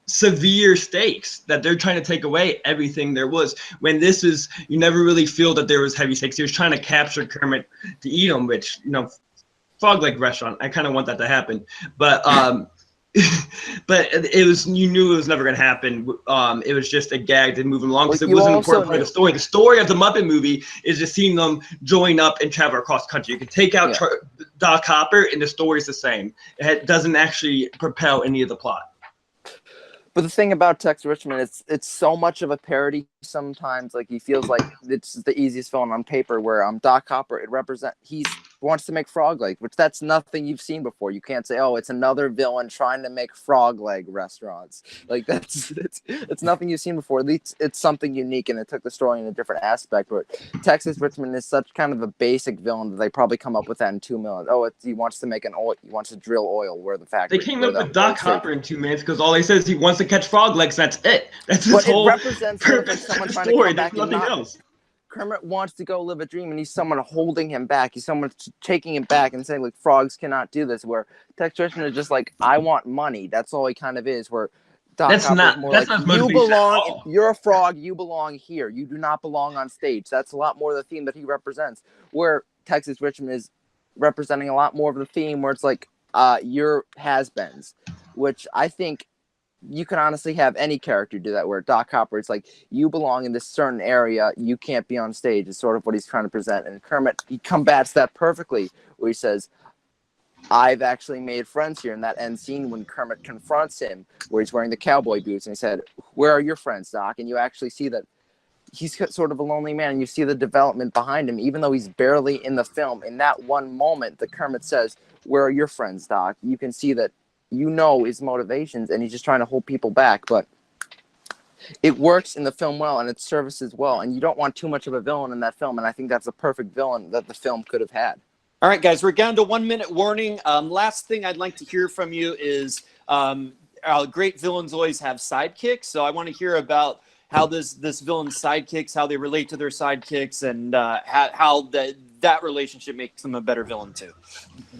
severe stakes that they're trying to take away everything there was. When this is, you never really feel that there was heavy stakes. He was trying to capture Kermit to eat him, which, you know, frog leg restaurant, I kind of want that to happen, but but it was, you knew it was never going to happen. It was just a gag to move him along because it wasn't important part of the story. The story of the Muppet movie is just seeing them join up and travel across the country. You can take out Doc Hopper and the story's the same. It doesn't actually propel any of the plot. But the thing about Tex Richmond, it's so much of a parody sometimes. Like he feels like it's the easiest villain on paper. Where Doc Hopper, he wants to make frog leg, which that's nothing you've seen before. You can't say, oh, it's another villain trying to make frog leg restaurants. Like it's nothing you've seen before. At least it's something unique, and it took the story in a different aspect. But Texas Richmond is such kind of a basic villain that they probably come up with that in 2 minutes. Oh, he wants to make he wants to drill oil where the factory. They came up with Doc Hopper in 2 minutes because all he says is he wants to catch frog legs. That's it. That's his whole purpose. Someone trying to come back and nothing else. Kermit wants to go live a dream, and he's someone holding him back. He's someone taking him back and saying, like, frogs cannot do this. Where Tex Richmond is just like, I want money. That's all he kind of is. Where Doc Hopper is more like, you belong. You're a frog. You belong here. You do not belong on stage. That's a lot more the theme that he represents. Where Texas Richmond is representing a lot more of the theme, where it's like, you're has-beens, which I think you can honestly have any character do that, where Doc Hopper, it's like, you belong in this certain area, you can't be on stage, is sort of what he's trying to present. And Kermit, he combats that perfectly, where he says, I've actually made friends here. In that end scene when Kermit confronts him, where he's wearing the cowboy boots, and he said, where are your friends, Doc? And you actually see that he's sort of a lonely man, and you see the development behind him, even though he's barely in the film. In that one moment that Kermit says, where are your friends, Doc? You can see that his motivations, and he's just trying to hold people back, but it works in the film well, and it services well, and you don't want too much of a villain in that film, and I think that's a perfect villain that the film could have had. All right, guys, we're down to 1 minute warning. Last thing I'd like to hear from you is great villains always have sidekicks, so I want to hear about how this villain's sidekicks, how they relate to their sidekicks, and how that relationship makes them a better villain too.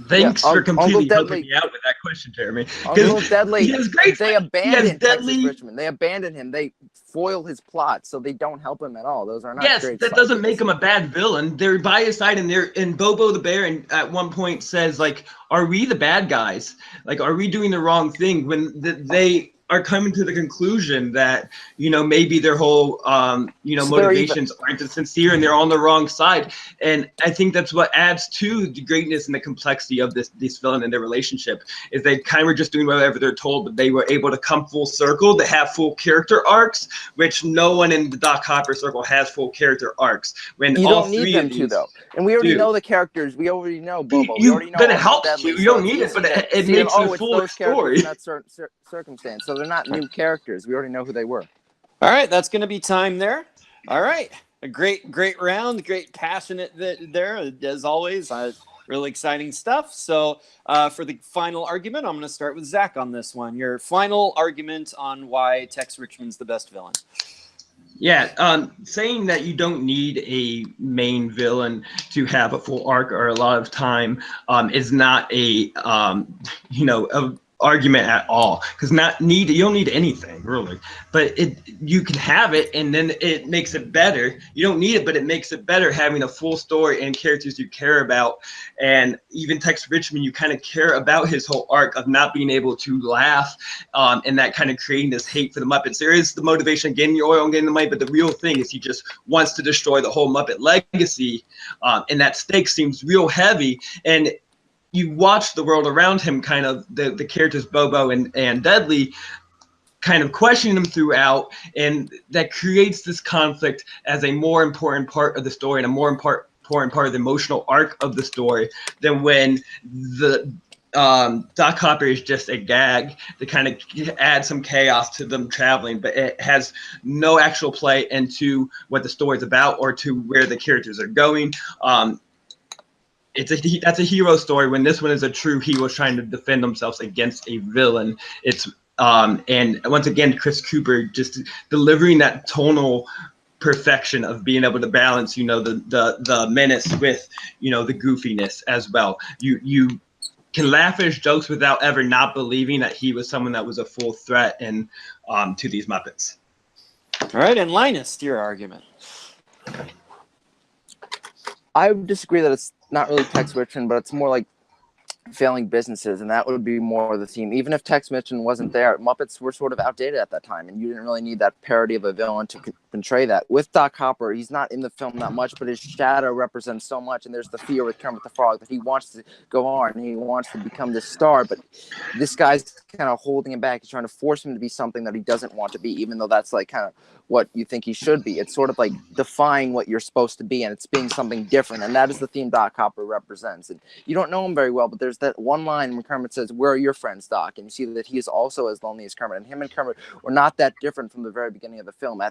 Thanks for completely helping me out with that question, Jeremy. Uncle Deadly, they abandon Texas Deadly. Richmond. They abandon him. They foil his plot, so they don't help him at all. Those are not great. That doesn't make him a bad villain. They're by his side, and Bobo the Bear and at one point says, like, are we the bad guys? Like, are we doing the wrong thing? When they are coming to the conclusion that, maybe their whole, motivations aren't as sincere, and they're on the wrong side. And I think that's what adds to the greatness and the complexity of this villain and their relationship, is they kind of were just doing whatever they're told, but they were able to come full circle, to have full character arcs, which no one in the Doc Hopper circle has full character arcs. When you all don't need them to, though. And we already know the characters. We already know Bobo. We already know but it helps you. You don't need it, but it makes a full story. In that circumstance. So they're not new characters. We already know who they were. All right, that's going to be time there. All right. a great round, great passionate there as always. Really exciting stuff. So for the final argument, I'm going to start with Zach on this one. Your final argument on why Tex Richmond's the best villain. Yeah, saying that you don't need a main villain to have a full arc or a lot of time is not a argument at all, because you don't need anything really, but you can have it and then it makes it better. You don't need it, but it makes it better having a full story and characters you care about. And even Tex Richmond, you kind of care about his whole arc of not being able to laugh, and that kind of creating this hate for the Muppets. There is the motivation of getting your oil and getting the money, but the real thing is he just wants to destroy the whole Muppet legacy, and that stake seems real heavy. And you watch the world around him, kind of the characters Bobo and Dudley, kind of questioning him throughout, and that creates this conflict as a more important part of the story and a more important part of the emotional arc of the story than when the Doc Hopper is just a gag to kind of add some chaos to them traveling, but it has no actual play into what the story's about or to where the characters are going. That's a hero story, when this one is a true hero trying to defend themselves against a villain. It's and once again, Chris Cooper just delivering that tonal perfection of being able to balance, the menace with, the goofiness as well. You can laugh at his jokes without ever not believing that he was someone that was a full threat and to these Muppets. All right, and Linus, your argument. I would disagree that it's not really Tex Richmond, but it's more like failing businesses, and that would be more the theme. Even if Tex Richmond wasn't there, Muppets were sort of outdated at that time, and you didn't really need that parody of a villain to portray that. With Doc Hopper, he's not in the film that much, but his shadow represents so much, and there's the fear with Kermit the Frog that he wants to go on, and he wants to become this star, but this guy's kind of holding him back. He's trying to force him to be something that he doesn't want to be, even though that's like kind of what you think he should be. It's sort of like defying what you're supposed to be, and it's being something different, and that is the theme Doc Hopper represents. And you don't know him very well, but there's that one line when Kermit says, "Where are your friends, Doc?" And you see that he is also as lonely as Kermit, and him and Kermit were not that different from the very beginning of the film.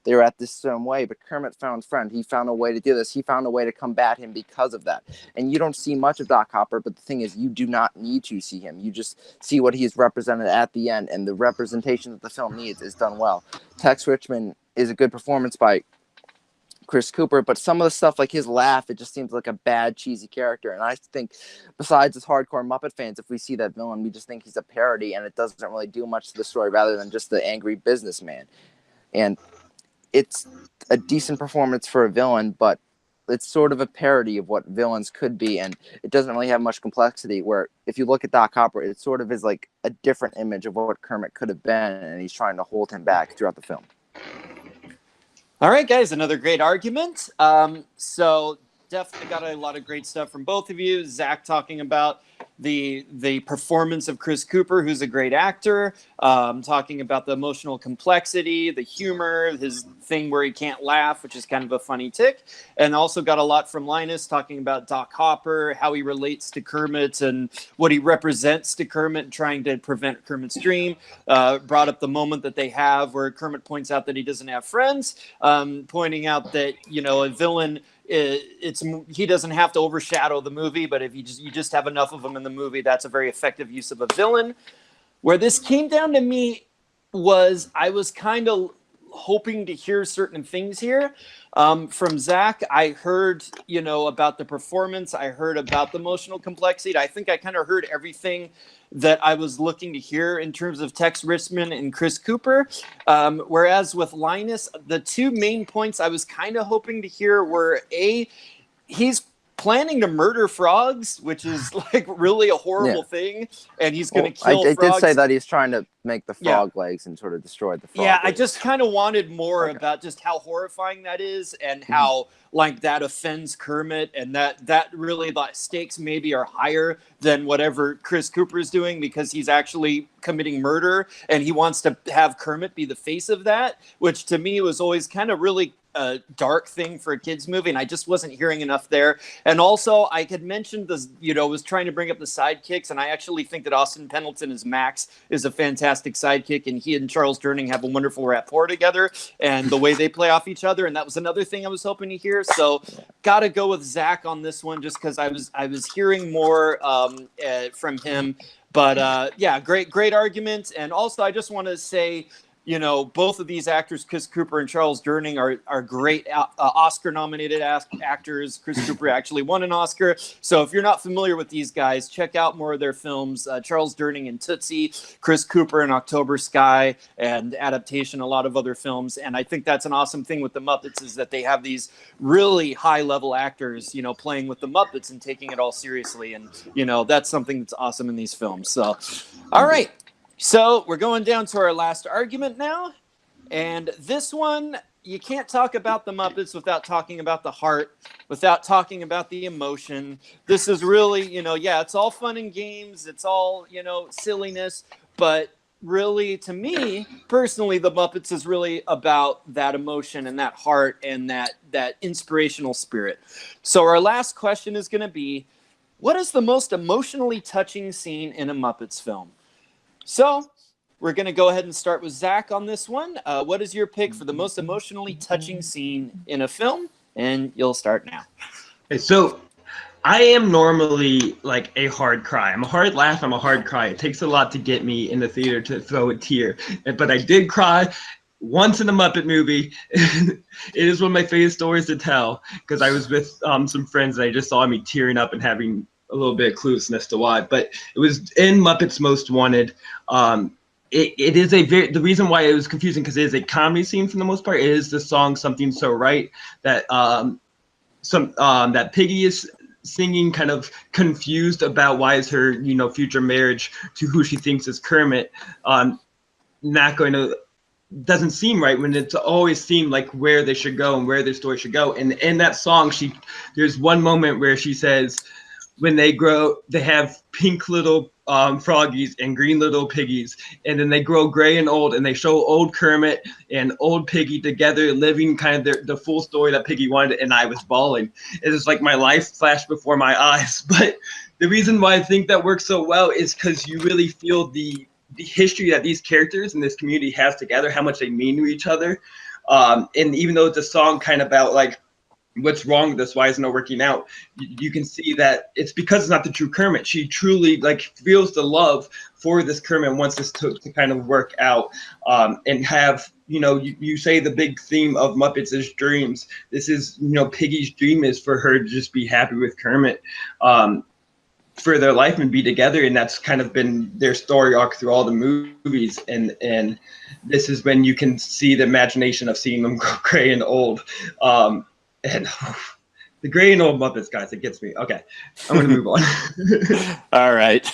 They were at this some way, but Kermit found friend. He found a way to do this. He found a way to combat him because of that. And you don't see much of Doc Hopper, but the thing is, you do not need to see him. You just see what he is represented at the end, and the representation that the film needs is done well. Tex Richmond is a good performance by Chris Cooper, but some of the stuff, like his laugh, it just seems like a bad, cheesy character. And I think, besides as hardcore Muppet fans, if we see that villain, we just think he's a parody, and it doesn't really do much to the story rather than just the angry businessman. And it's a decent performance for a villain, but it's sort of a parody of what villains could be, and it doesn't really have much complexity, where if you look at Doc Hopper, it sort of is like a different image of what Kermit could have been, and he's trying to hold him back throughout the film. All right, guys, another great argument. So definitely got a lot of great stuff from both of you. Zach talking about the performance of Chris Cooper, who's a great actor, talking about the emotional complexity, the humor, his thing where he can't laugh, which is kind of a funny tick, and also got a lot from Linus talking about Doc Hopper, how he relates to Kermit and what he represents to Kermit, trying to prevent Kermit's dream. Brought up the moment that they have where Kermit points out that he doesn't have friends, pointing out that, a villain, he doesn't have to overshadow the movie, but if you just have enough of them in the movie, that's a very effective use of a villain. Where this came down to me was I was kind of hoping to hear certain things here from Zach. I heard, about the performance. I heard about the emotional complexity. I think I kind of heard everything that I was looking to hear in terms of Tex Richmond and Chris Cooper. Whereas with Linus, the two main points I was kind of hoping to hear were, he's planning to murder frogs, which is like really a horrible thing, and he's going to kill frogs. I did say that he's trying to make the frog legs and sort of destroy the frog legs. I just kind of wanted more about just how horrifying that is, and how like that offends Kermit, and that really, the stakes maybe are higher than whatever Chris Cooper is doing, because he's actually committing murder, and he wants to have Kermit be the face of that, which to me was always kind of really a dark thing for a kids movie, and I just wasn't hearing enough there. And also, I had mentioned this, was trying to bring up the sidekicks, and I actually think that Austin Pendleton as Max is a fantastic sidekick, and he and Charles Durning have a wonderful rapport together, and the way they play off each other. And that was another thing I was hoping to hear. So, gotta go with Zack on this one, just because I was hearing more from him. But yeah, great argument. And also, I just want to say, both of these actors, Chris Cooper and Charles Durning, are great Oscar-nominated actors. Chris Cooper actually won an Oscar. So if you're not familiar with these guys, check out more of their films. Charles Durning in Tootsie, Chris Cooper in October Sky, and adaptation, a lot of other films. And I think that's an awesome thing with the Muppets is that they have these really high-level actors, playing with the Muppets and taking it all seriously. And, that's something that's awesome in these films. So, all right. So we're going down to our last argument now. And this one, you can't talk about the Muppets without talking about the heart, without talking about the emotion. This is really, it's all fun and games. It's all, silliness. But really, to me, personally, the Muppets is really about that emotion and that heart and that inspirational spirit. So our last question is going to be, what is the most emotionally touching scene in a Muppets film? So we're going to go ahead and start with Zack on this one. What is your pick for the most emotionally touching scene in a film? And you'll start now. Okay, so I am normally like a hard cry. I'm a hard laugh. I'm a hard cry. It takes a lot to get me in the theater to throw a tear. But I did cry once in a Muppet movie. It is one of my favorite stories to tell because I was with some friends and I just saw me tearing up and having a little bit of cluelessness to why. But it was in Muppets Most Wanted. It is the reason why it was confusing because it is a comedy scene for the most part. It is the song "Something So Right" that that Piggy is singing, kind of confused about why is her future marriage to who she thinks is Kermit not going to. Doesn't seem right when it's always seemed like where they should go and where their story should go. And in that song, there's one moment where she says, when they grow, they have pink little froggies and green little piggies, and then they grow gray and old, and they show old Kermit and old Piggy together living kind of the full story that Piggy wanted, and I was bawling. It is like my life flashed before my eyes. But the reason why I think that works so well is because you really feel the history that these characters in this community has together, how much they mean to each other. And even though it's a song kind of about like, what's wrong with this? Why isn't it working out? You can see that it's because it's not the true Kermit. She truly like feels the love for this Kermit and wants this to kind of work out and have, you say the big theme of Muppets is dreams. This is, Piggy's dream is for her to just be happy with Kermit for their life and be together. And that's kind of been their story arc through all the movies. And this is when you can see the imagination of seeing them grow gray and old. And the gray and old Muppets, guys, it gets me. Okay, I'm gonna move on. All right,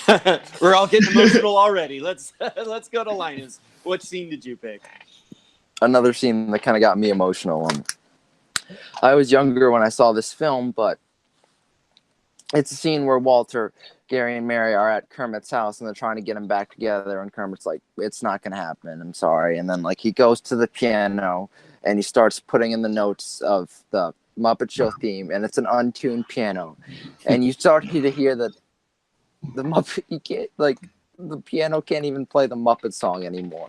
we're all getting emotional already. Let's go to Linus. What scene did you pick? Another scene that kind of got me emotional. I was younger when I saw this film, but it's a scene where Walter, Gary, and Mary are at Kermit's house, and they're trying to get him back together, and Kermit's like, "It's not gonna happen. I'm sorry." And then like he goes to the piano and he starts putting in the notes of the Muppet Show theme, and it's an untuned piano, and you start to hear that the Muppet, the piano can't even play the Muppet song anymore,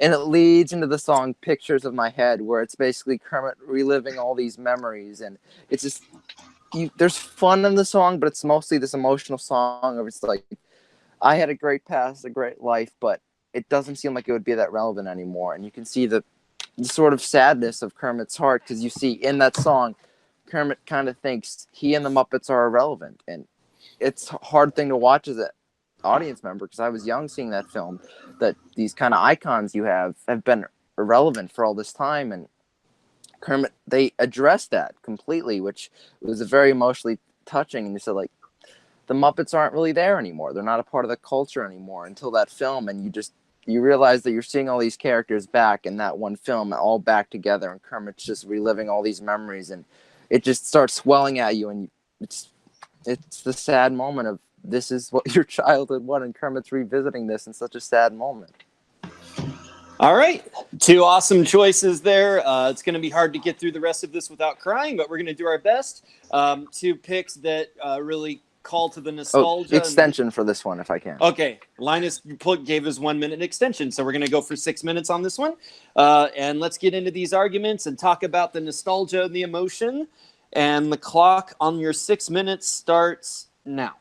and it leads into the song "Pictures of My Head," where it's basically Kermit reliving all these memories, and it's just there's fun in the song, but it's mostly this emotional song of it's like, I had a great past, a great life, but it doesn't seem like it would be that relevant anymore, and you can see the sort of sadness of Kermit's heart, because you see in that song Kermit kind of thinks he and the Muppets are irrelevant, and it's a hard thing to watch as an audience member because I was young seeing that film, that these kind of icons you have been irrelevant for all this time, and Kermit, they addressed that completely, which was a very emotionally touching, and they said like the Muppets aren't really there anymore, they're not a part of the culture anymore until that film, and you realize that you're seeing all these characters back in that one film, all back together, and Kermit's just reliving all these memories, and it just starts swelling at you, and it's the sad moment of this is what your childhood was, and Kermit's revisiting this in such a sad moment. All right, two awesome choices there. It's going to be hard to get through the rest of this without crying, but we're going to do our best. Two picks that really call to the nostalgia. Extension for this one, if I can. Okay, Linus gave us 1 minute extension, so we're going to go for 6 minutes on this one. And let's get into these arguments and talk about the nostalgia and the emotion. And the clock on your 6 minutes starts now.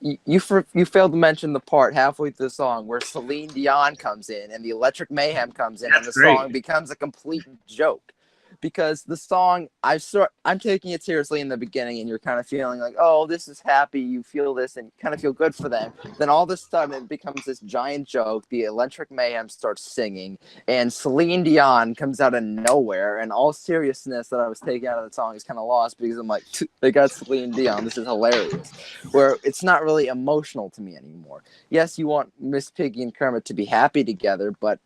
You failed to mention the part halfway through the song where Celine Dion comes in and the Electric Mayhem comes in. That's and the great. Song becomes a complete joke. Because the song, I'm taking it seriously in the beginning, and you're kind of feeling like, oh, this is happy. You feel this, and you kind of feel good for them. Then all of a sudden, it becomes this giant joke. The Electric Mayhem starts singing, and Celine Dion comes out of nowhere, and all seriousness that I was taking out of the song is kind of lost because I'm like, they got Celine Dion. This is hilarious. Where it's not really emotional to me anymore. Yes, you want Miss Piggy and Kermit to be happy together, but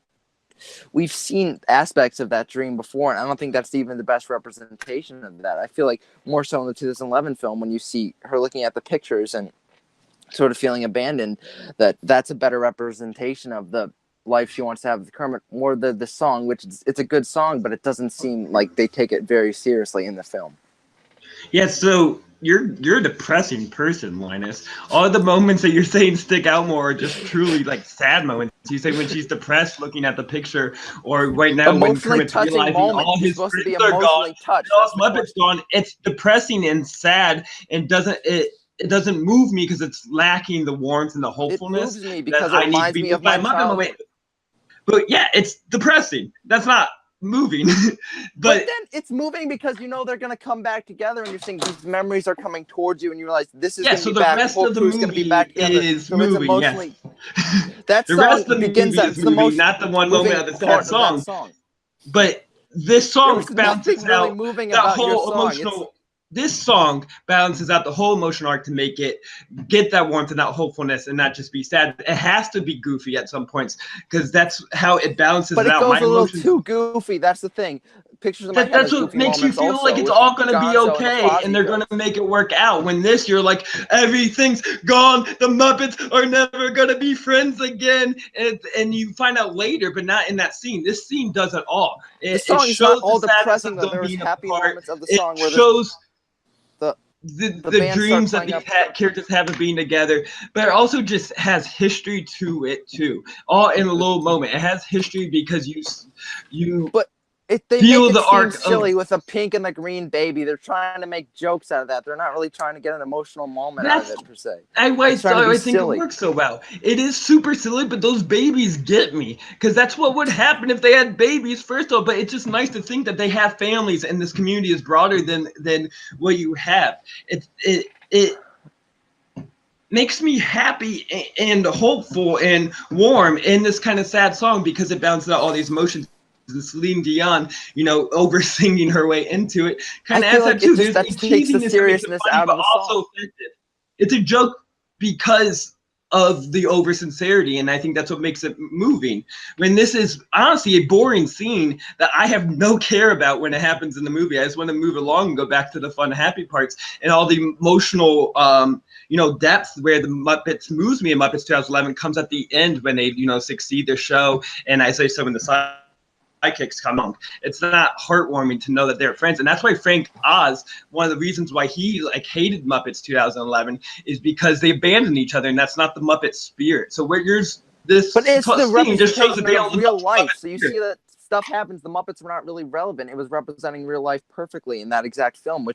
we've seen aspects of that dream before, and I don't think that's even the best representation of that. I feel like more so in the 2011 film, when you see her looking at the pictures and sort of feeling abandoned, that's a better representation of the life she wants to have with Kermit, more the song, which it's a good song, but it doesn't seem like they take it very seriously in the film. Yeah, so you're a depressing person, Linus. All the moments that you're saying stick out more are just truly like sad moments. You say when she's depressed looking at the picture, or right now when Kermit's realizing all his friends are gone, all his Muppets gone. It's depressing and sad, and it doesn't move me because it's lacking the warmth and the hopefulness. It moves me because it reminds me of my childhood. But yeah, it's depressing. That's not moving. but then it's moving because you know they're going to come back together, and you're saying these memories are coming towards you, and you realize this is going to be back. The rest of the movie is moving. Yes. That the song rest of the begins movie is moving, not the one moment of the sad song. But this song balances out that whole emotional. This song balances out the whole emotion arc to make it get that warmth and that hopefulness and not just be sad. It has to be goofy at some points because that's how it balances it out. But it goes a little too goofy. That's the thing. Pictures of my head. That's what makes you feel like it's all going to be okay and they're going to make it work out. When this, you're like, everything's gone. The Muppets are never going to be friends again. And you find out later, but not in that scene. This scene does it all. The song is not all depressing, though. There's happy moments of the song where it shows the dreams that these characters have of being together, but it also just has history to it too. All in a little moment, it has history because you. But they feel make it the arc silly with the pink and the green baby. They're trying to make jokes out of that. They're not really trying to get an emotional moment out of it per se. I think it works so well. It is super silly, but those babies get me because that's what would happen if they had babies first of all. But it's just nice to think that they have families and this community is broader than what you have. It makes me happy and hopeful and warm in this kind of sad song because it balances out all these emotions. And Celine Dion, over singing her way into it, kind of adds that too. That takes the seriousness out of the song. Effective. It's a joke because of the over sincerity, and I think that's what makes it moving. When this is honestly a boring scene that I have no care about when it happens in the movie, I just want to move along and go back to the fun, happy parts and all the emotional, depth where the Muppets moves me in Muppets 2011 comes at the end when they, succeed their show, and I say so in the sidekicks come on. It's not heartwarming to know that they're friends, and that's why Frank Oz, one of the reasons why he hated Muppets 2011 is because they abandoned each other, and that's not the Muppet spirit. So where yours this, but it's the representation of real life. So you see that stuff happens. The Muppets were not really relevant. It was representing real life perfectly in that exact film,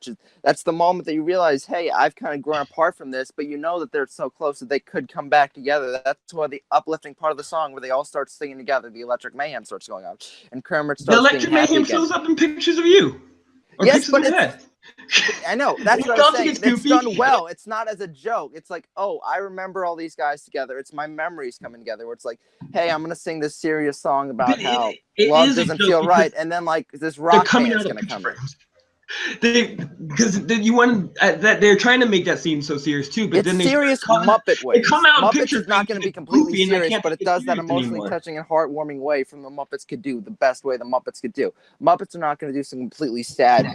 that's the moment that you realize, hey, I've kind of grown apart from this, but you know that they're so close that they could come back together. That's why the uplifting part of the song where they all start singing together, the Electric Mayhem starts going on, and Kermit starts being happy again. The Electric Mayhem shows up in pictures of you. Yes, but I know. That's what I'm saying. It's done well. It's not as a joke. It's like, oh, I remember all these guys together. It's my memories coming together where it's like, hey, I'm going to sing this serious song about how love doesn't feel right. And then this rock band is going to come in. Because you want that they're trying to make that seem so serious too, but then they serious Muppet way. They come out Muppets is not going to be completely serious, but it does that emotionally touching and heartwarming way from the Muppets could do, the best way the Muppets could do. Muppets are not going to do some completely sad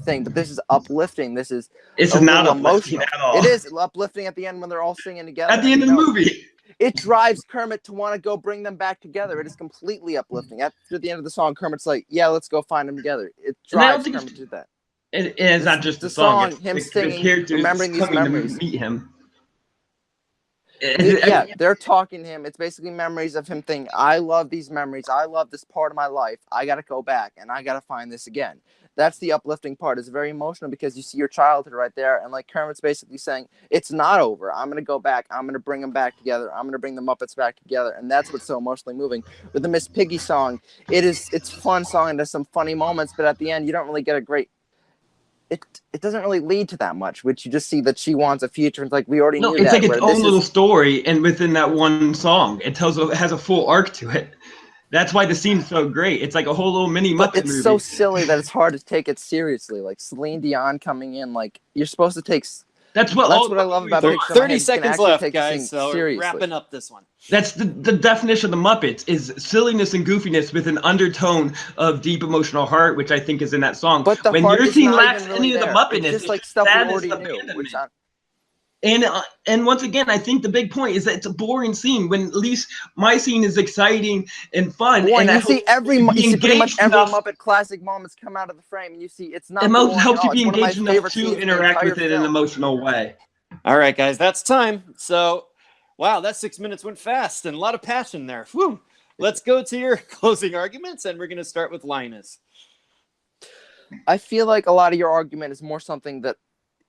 thing, but this is uplifting. It's not emotional at all. It is uplifting at the end when they're all singing together. At the end of the movie. it drives Kermit to want to go bring them back together. It is completely uplifting. After the end of the song, Kermit's like, "Yeah, let's go find them together." It drives Kermit to do that. It's not just the song. It's him the singing, characters remembering these coming memories. to meet him. Yeah, they're talking to him. It's basically memories of him thinking, I love these memories. I love this part of my life. I got to go back and I got to find this again. That's the uplifting part. It's very emotional because you see your childhood right there. And like Kermit's basically saying, it's not over. I'm going to go back. I'm going to bring them back together. I'm going to bring the Muppets back together. And that's what's so emotionally moving. With the Miss Piggy song, it's fun song and there's some funny moments. But at the end, you don't really get a great... It doesn't really lead to that much, which you just see that she wants a future. It's like we already knew it's that. like its own little story, and within that one song, it has a full arc to it. That's why the scene's so great. It's like a whole little mini Muppet movie. But it's so silly that it's hard to take it seriously. Like Celine Dion coming in, like you're supposed to take. That's what I love about Pictures in My 30 Head. seconds left, guys. So we're wrapping up this one. That's the definition of the Muppets is silliness and goofiness with an undertone of deep emotional heart, which I think is in that song. But the when heart your is scene not lacks even any really of the there. Muppetness, It's just like stuff we sadness, already knew. And once again, I think the big point is that it's a boring scene. When at least my scene is exciting and fun. Boy, and you see pretty much every enough, Muppet classic moments come out of the frame, and you see it's not. It helps you be It's one of my engaged enough favorite to scenes in the interact with entire it in an film. emotional way. All right, guys, that's time. So, wow, that 6 minutes went fast and a lot of passion there. Whew. Let's go to your closing arguments, and we're going to start with Linus. I feel like a lot of your argument is more something that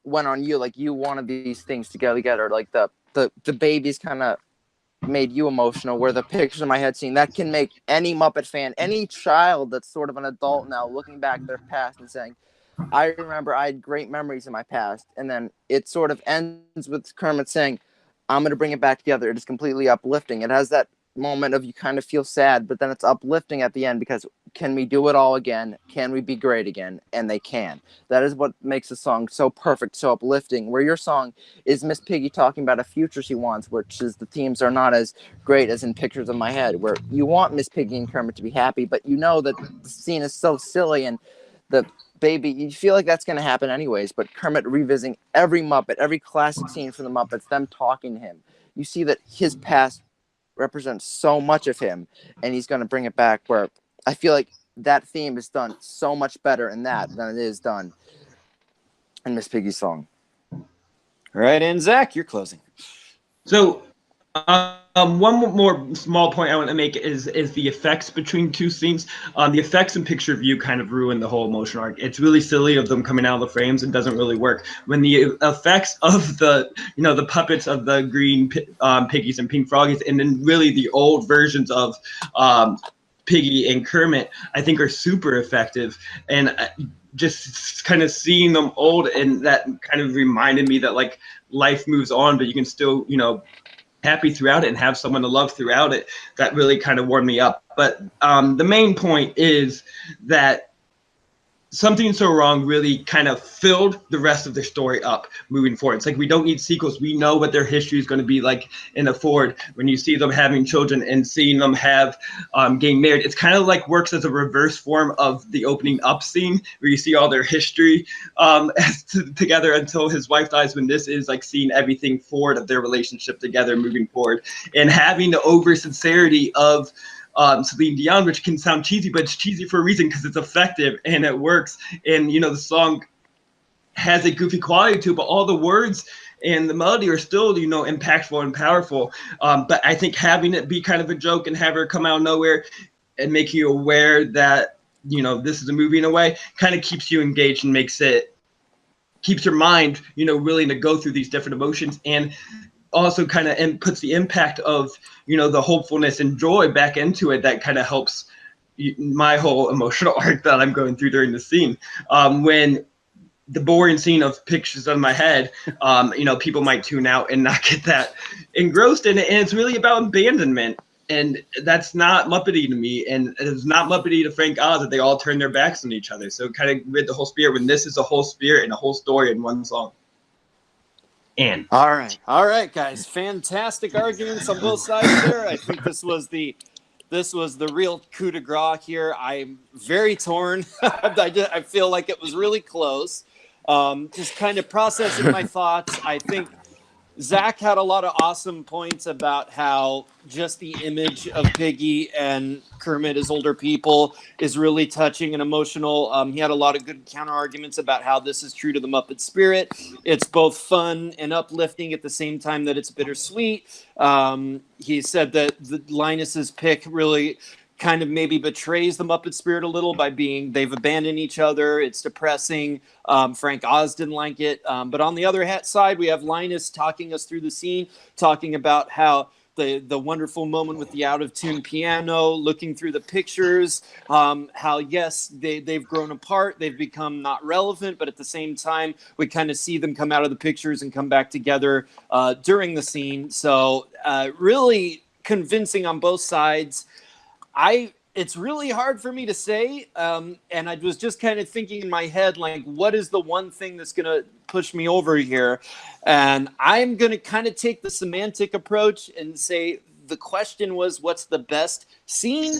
went on you, like you wanted these things to go together, like the babies kind of made you emotional, where the Pictures in My Head scene that can make any Muppet fan, any child that's sort of an adult now looking back at their past and saying, I remember I had great memories in my past. And then it sort of ends with Kermit saying, I'm going to bring it back together. It is completely uplifting. It has that moment of you kind of feel sad, but then it's uplifting at the end because can we do it all again? Can we be great again? And they can. That is what makes the song so perfect, so uplifting. Where your song is Miss Piggy talking about a future she wants, which is the themes are not as great as in Pictures in My Head, where you want Miss Piggy and Kermit to be happy, but you know that the scene is so silly and the baby, you feel like that's going to happen anyways, but Kermit revisiting every Muppet, every classic scene from the Muppets, them talking to him. You see that his past represents so much of him, and he's going to bring it back, where I feel like that theme is done so much better in that than it is done in Miss Piggy's song. All right, and Zach, you're closing. So, one more small point I want to make is the effects between two scenes. The effects in Picture View kind of ruin the whole emotion arc. It's really silly of them coming out of the frames and doesn't really work. When the effects of the puppets of the green piggies and pink froggies, and then really the old versions of Piggy and Kermit, I think are super effective. And just kind of seeing them old, and that kind of reminded me that like life moves on, but you can still, happy throughout it and have someone to love throughout it. That really kind of warmed me up. But the main point is that Something So Wrong really kind of filled the rest of their story up moving forward. It's like we don't need sequels. We know what their history is going to be like in the forward. When you see them having children and seeing them have getting married, it's kind of like works as a reverse form of the opening up scene where you see all their history together until his wife dies, when this is like seeing everything forward of their relationship together moving forward, and having the over sincerity of Celine Dion, which can sound cheesy, but it's cheesy for a reason because it's effective and it works. And the song has a goofy quality to it, but all the words and the melody are still impactful and powerful. But I think having it be kind of a joke and have her come out of nowhere and make you aware that this is a movie in a way kind of keeps you engaged and keeps your mind willing to go through these different emotions, and also kind of puts the impact of the hopefulness and joy back into it. That kind of helps my whole emotional arc that I'm going through during the scene. When the boring scene of Pictures in My Head, people might tune out and not get that engrossed in it, and it's really about abandonment, and that's not Muppety to me, and it's not Muppety to Frank Oz that they all turn their backs on each other. So kind of with the whole spirit, when this is a whole spirit and a whole story in one song. And all right, guys, fantastic arguments on both sides there. I think this was the real coup de grace here. I'm very torn. I feel like it was really close. Just kind of processing my thoughts. I think Zach had a lot of awesome points about how just the image of Piggy and Kermit as older people is really touching and emotional. He had a lot of good counter arguments about how this is true to the Muppet spirit. It's both fun and uplifting at the same time that it's bittersweet. He said that Linus's pick really kind of maybe betrays the Muppet spirit a little by being they've abandoned each other. It's depressing. Frank Oz didn't like it. But on the other side, we have Linus talking us through the scene, talking about how the wonderful moment with the out of tune piano, looking through the pictures, how yes, they've grown apart, they've become not relevant, but at the same time, we kind of see them come out of the pictures and come back together during the scene. So really convincing on both sides. It's really hard for me to say, and I was just kind of thinking in my head, like, what is the one thing that's going to push me over here? And I'm going to kind of take the semantic approach and say the question was, what's the best scene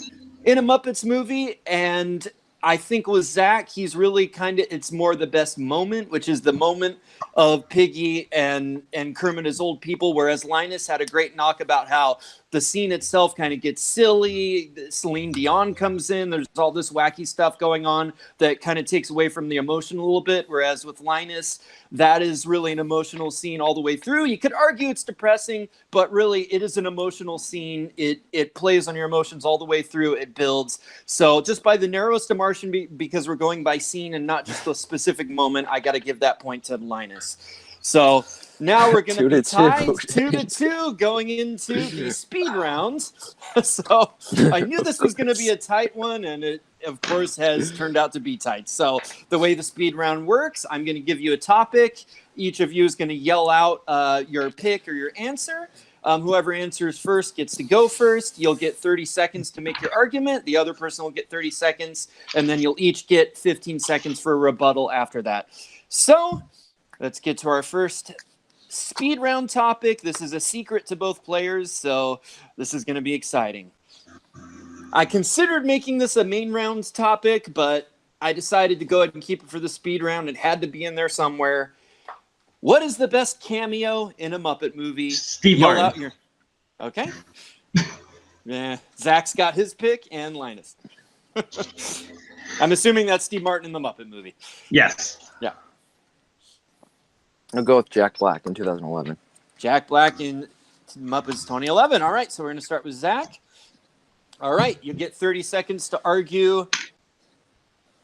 in a Muppets movie? And I think with Zach, he's really it's more the best moment, which is the moment of Piggy and Kermit as old people, whereas Linus had a great knock about how the scene itself kind of gets silly. Celine Dion comes in. There's all this wacky stuff going on that kind of takes away from the emotion a little bit, whereas with Linus, that is really an emotional scene all the way through. You could argue it's depressing, but really it is an emotional scene. It plays on your emotions all the way through. It builds. So just by the narrowest margin, because we're going by scene and not just a specific moment, I got to give that point to Linus. So now we're going to be tied 2-2 going into the speed rounds. So I knew this was going to be a tight one, and it, of course, has turned out to be tight. So the way the speed round works, I'm going to give you a topic. Each of you is going to yell out your pick or your answer. Whoever answers first gets to go first. You'll get 30 seconds to make your argument. The other person will get 30 seconds, and then you'll each get 15 seconds for a rebuttal after that. So let's get to our first speed round topic. This is a secret to both players, so this is going to be exciting. I considered making this a main round topic, but I decided to go ahead and keep it for the speed round. It had to be in there somewhere. What is the best cameo in a Muppet movie? Steve Martin. Okay. Yeah, Zach's got his pick and Linus. I'm assuming that's Steve Martin in the Muppet movie. Yes. Yeah. I'll go with Jack Black in 2011. Jack Black in Muppets 2011. All right, so we're going to start with Zach. All right, you get 30 seconds to argue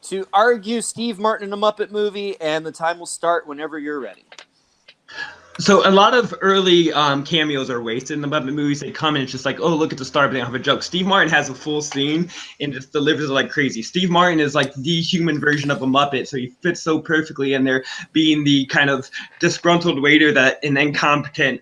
Steve Martin in a Muppet movie, and the time will start whenever you're ready. So a lot of early cameos are wasted in the Muppet movies. They come and it's just like, oh, look at the star, but they don't have a joke. Steve Martin has a full scene and just delivers it like crazy. Steve Martin is like the human version of a Muppet, so he fits so perfectly in there, being the kind of disgruntled waiter that an incompetent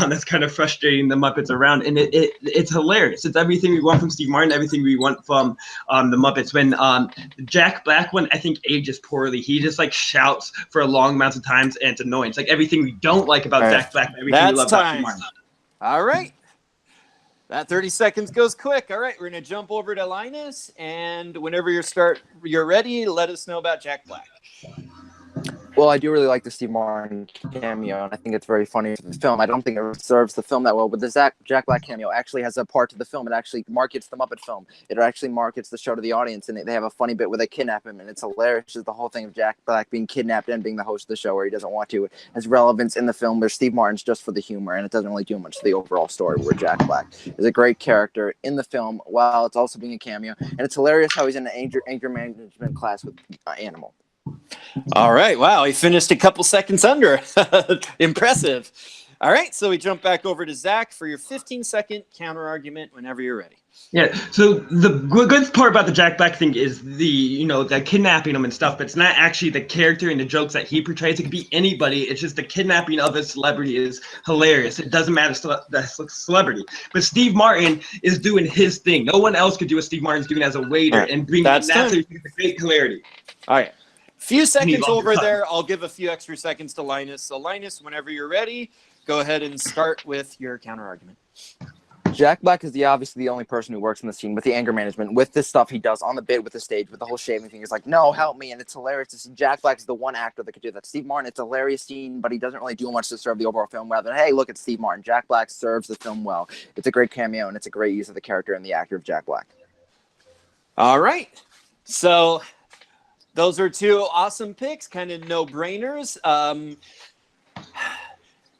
that's kind of frustrating the Muppets around, and it's hilarious. It's everything we want from Steve Martin, everything we want from the Muppets. When the Jack Black one, I think, ages poorly. He just like shouts for a long amounts of times, and it's annoying. It's like everything we don't like about Jack Black, everything we love about Steve Martin. All right. That 30 seconds goes quick. All right, we're going to jump over to Linus, and whenever you're ready, let us know about Jack Black. Well, I do really like the Steve Martin cameo, and I think it's very funny for the film. I don't think it serves the film that well, but the Jack Black cameo actually has a part to the film. It actually markets the Muppet film. It actually markets the show to the audience, and they have a funny bit where they kidnap him, and it's hilarious. Just the whole thing of Jack Black being kidnapped and being the host of the show where he doesn't want to. It has relevance in the film, where Steve Martin's just for the humor, and it doesn't really do much to the overall story, where Jack Black is a great character in the film while it's also being a cameo. And it's hilarious how he's in an anger management class with Animal. All right. Wow. He finished a couple seconds under. Impressive. All right. So we jump back over to Zach for your 15-second counter argument whenever you're ready. Yeah. So the good part about the Jack Black thing is the kidnapping him and stuff, but it's not actually the character and the jokes that he portrays. It could be anybody. It's just the kidnapping of a celebrity is hilarious. It doesn't matter the celebrity. But Steve Martin is doing his thing. No one else could do what Steve Martin's doing as a waiter and bring that to great hilarity. All right. Few seconds over there. I'll give a few extra seconds to Linus. So Linus, whenever you're ready, go ahead and start with your counter argument. Jack Black is obviously the only person who works in the scene with the anger management, with this stuff he does on the bit, with the stage, with the whole shaving thing. He's like, no, help me. And it's hilarious to see Jack Black is the one actor that could do that. Steve Martin, it's a hilarious scene, but he doesn't really do much to serve the overall film. Rather than, hey, look, it's Steve Martin. Jack Black serves the film well. It's a great cameo, and it's a great use of the character and the actor of Jack Black. All right. So those are two awesome picks, kind of no-brainers.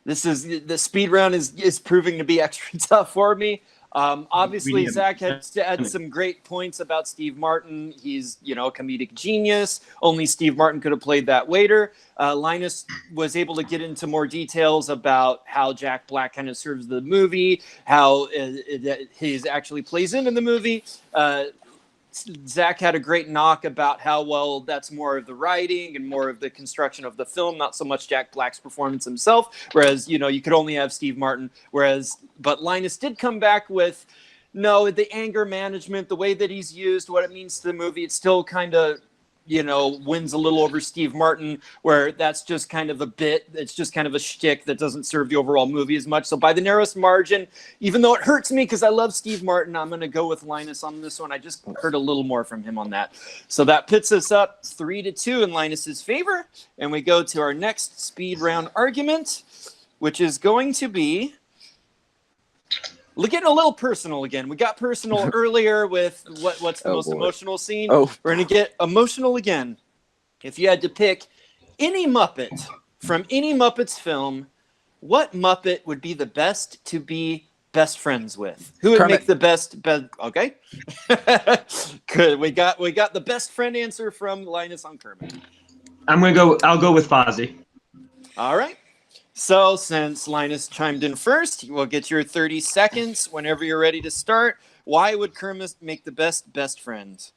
The speed round is proving to be extra tough for me. Obviously, Zach had some great points about Steve Martin. He's, a comedic genius. Only Steve Martin could have played that waiter. Linus was able to get into more details about how Jack Black kind of serves the movie, how he actually plays into the movie. Zach had a great knock about how, well, that's more of the writing and more of the construction of the film, not so much Jack Black's performance himself, whereas, you could only have Steve Martin, but Linus did come back with, no, the anger management, the way that he's used, what it means to the movie, it still kind of, wins a little over Steve Martin, where that's just kind of a bit, it's just kind of a shtick that doesn't serve the overall movie as much. So by the narrowest margin, even though it hurts me because I love Steve Martin, I'm going to go with Linus on this one. I just heard a little more from him on that. So that puts us up 3-2 in Linus's favor. And we go to our next speed round argument, which is going to be, we're getting a little personal again. We got personal earlier with what's the most emotional scene. We're going to get emotional again. If you had to pick any Muppet from any Muppets film, what Muppet would be the best to be best friends with? Who would make the best? Okay. Good. We got the best friend answer from Linus on Kermit. I'll go with Fozzie. All right. So since Linus chimed in first, you will get your 30 seconds whenever you're ready to start. Why would Kermit make the best friend?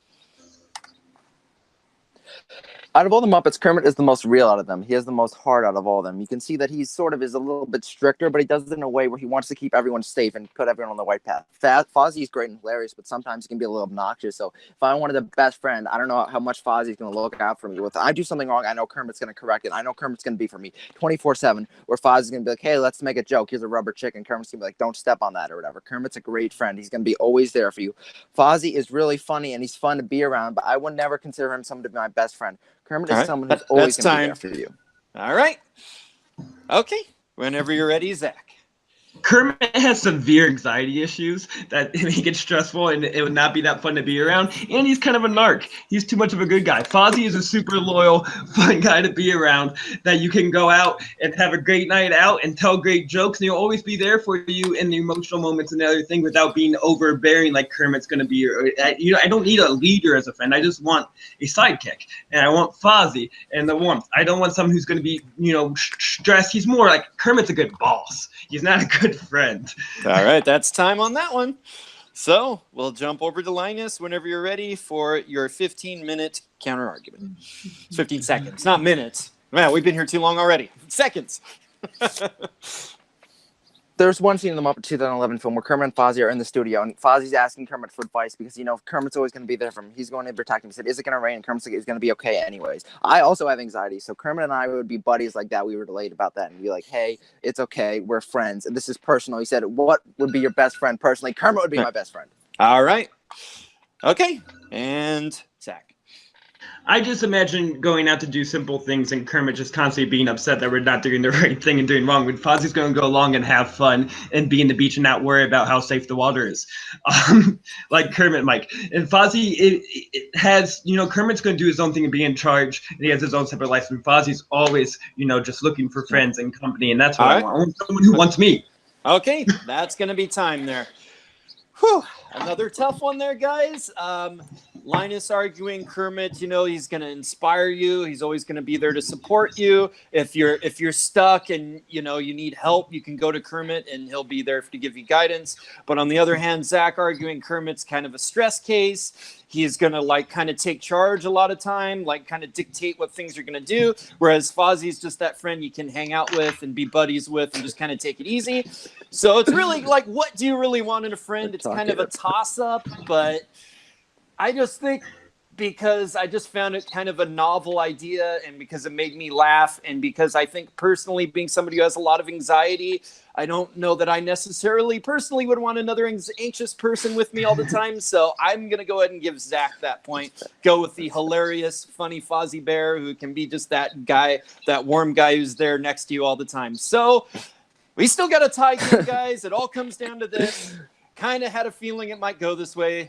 Out of all the Muppets, Kermit is the most real out of them. He has the most heart out of all of them. You can see that he sort of is a little bit stricter, but he does it in a way where he wants to keep everyone safe and put everyone on the right path. Fozzie is great and hilarious, but sometimes he can be a little obnoxious. So if I wanted a best friend, I don't know how much Fozzie's going to look out for me. If I do something wrong, I know Kermit's going to correct it. I know Kermit's going to be for me 24/7, where Fozzie's going to be like, hey, let's make a joke. Here's a rubber chicken. Kermit's going to be like, don't step on that or whatever. Kermit's a great friend. He's going to be always there for you. Fozzie is really funny and he's fun to be around, but I would never consider him someone to be my best friend. Kermit is someone who's always going to be there for you. All right. Okay. Whenever you're ready, Zach. Kermit has severe anxiety issues that he gets stressful and it would not be that fun to be around. And he's kind of a narc. He's too much of a good guy. Fozzie is a super loyal, fun guy to be around that you can go out and have a great night out and tell great jokes. And he'll always be there for you in the emotional moments and everything without being overbearing like Kermit's going to be. I don't need a leader as a friend. I just want a sidekick. And I want Fozzie and the warmth. I don't want someone who's going to be, stressed. He's more like Kermit's a good boss. He's not a good friend. All right, that's time on that one. So we'll jump over to Linus whenever you're ready for your 15-minute counter argument. It's 15 seconds, not minutes. Man, we've been here too long already. Seconds. There's one scene in the Muppet 2011 film where Kermit and Fozzie are in the studio, and Fozzie's asking Kermit for advice because, Kermit's always going to be there for him. He's going to protect him. He said, is it going to rain? And Kermit's like, it's going to be okay anyways. I also have anxiety, so Kermit and I would be buddies like that. We would relate about that and be like, hey, it's okay. We're friends. And this is personal. He said, what would be your best friend personally? Kermit would be my best friend. All right. Okay. And Zach. I just imagine going out to do simple things and Kermit just constantly being upset that we're not doing the right thing and doing wrong. When Fozzie's going to go along and have fun and be in the beach and not worry about how safe the water is. Like Kermit, Mike. And Fozzie, it has, Kermit's going to do his own thing and be in charge. And he has his own separate life. And Fozzie's always, just looking for friends and company. And that's what I want. I want someone who wants me. Okay, that's going to be time there. Whew, another tough one there, guys. Linus arguing Kermit, he's going to inspire you. He's always going to be there to support you. If you're stuck and, you need help, you can go to Kermit and he'll be there to give you guidance. But on the other hand, Zach arguing Kermit's kind of a stress case. He's going to kind of take charge a lot of time, kind of dictate what things you're going to do. Whereas Fozzie's just that friend you can hang out with and be buddies with and just kind of take it easy. So it's really what do you really want in a friend? It's kind of a toss up, but I just think because I just found it kind of a novel idea, and because it made me laugh, and because I think personally, being somebody who has a lot of anxiety, I don't know that I necessarily personally would want another anxious person with me all the time. So I'm going to go ahead and give Zach that point. Go with the hilarious, funny Fozzie Bear who can be just that guy, that warm guy who's there next to you all the time. So we still got a tie game, guys. It all comes down to this. Kind of had a feeling it might go this way.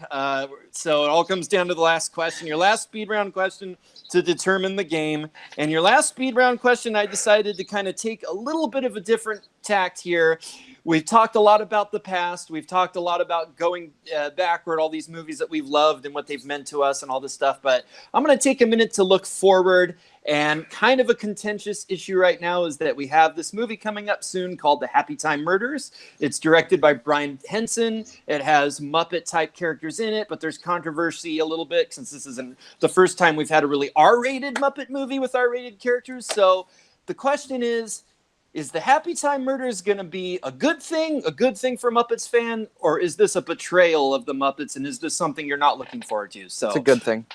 So it all comes down to the last question. Your last speed round question to determine the game. And your last speed round question, I decided to kind of take a little bit of a different tact here. We've talked a lot about the past. We've talked a lot about going backward, all these movies that we've loved and what they've meant to us and all this stuff. But I'm going to take a minute to look forward. And kind of a contentious issue right now is that we have this movie coming up soon called The Happy Time Murders. It's directed by Brian Henson. It has Muppet-type characters in it, but there's controversy a little bit since this isn't the first time we've had a really R-rated Muppet movie with R-rated characters. So the question is The Happy Time Murders going to be a good thing for Muppets fan, or is this a betrayal of the Muppets, and is this something you're not looking forward to? So it's a good thing.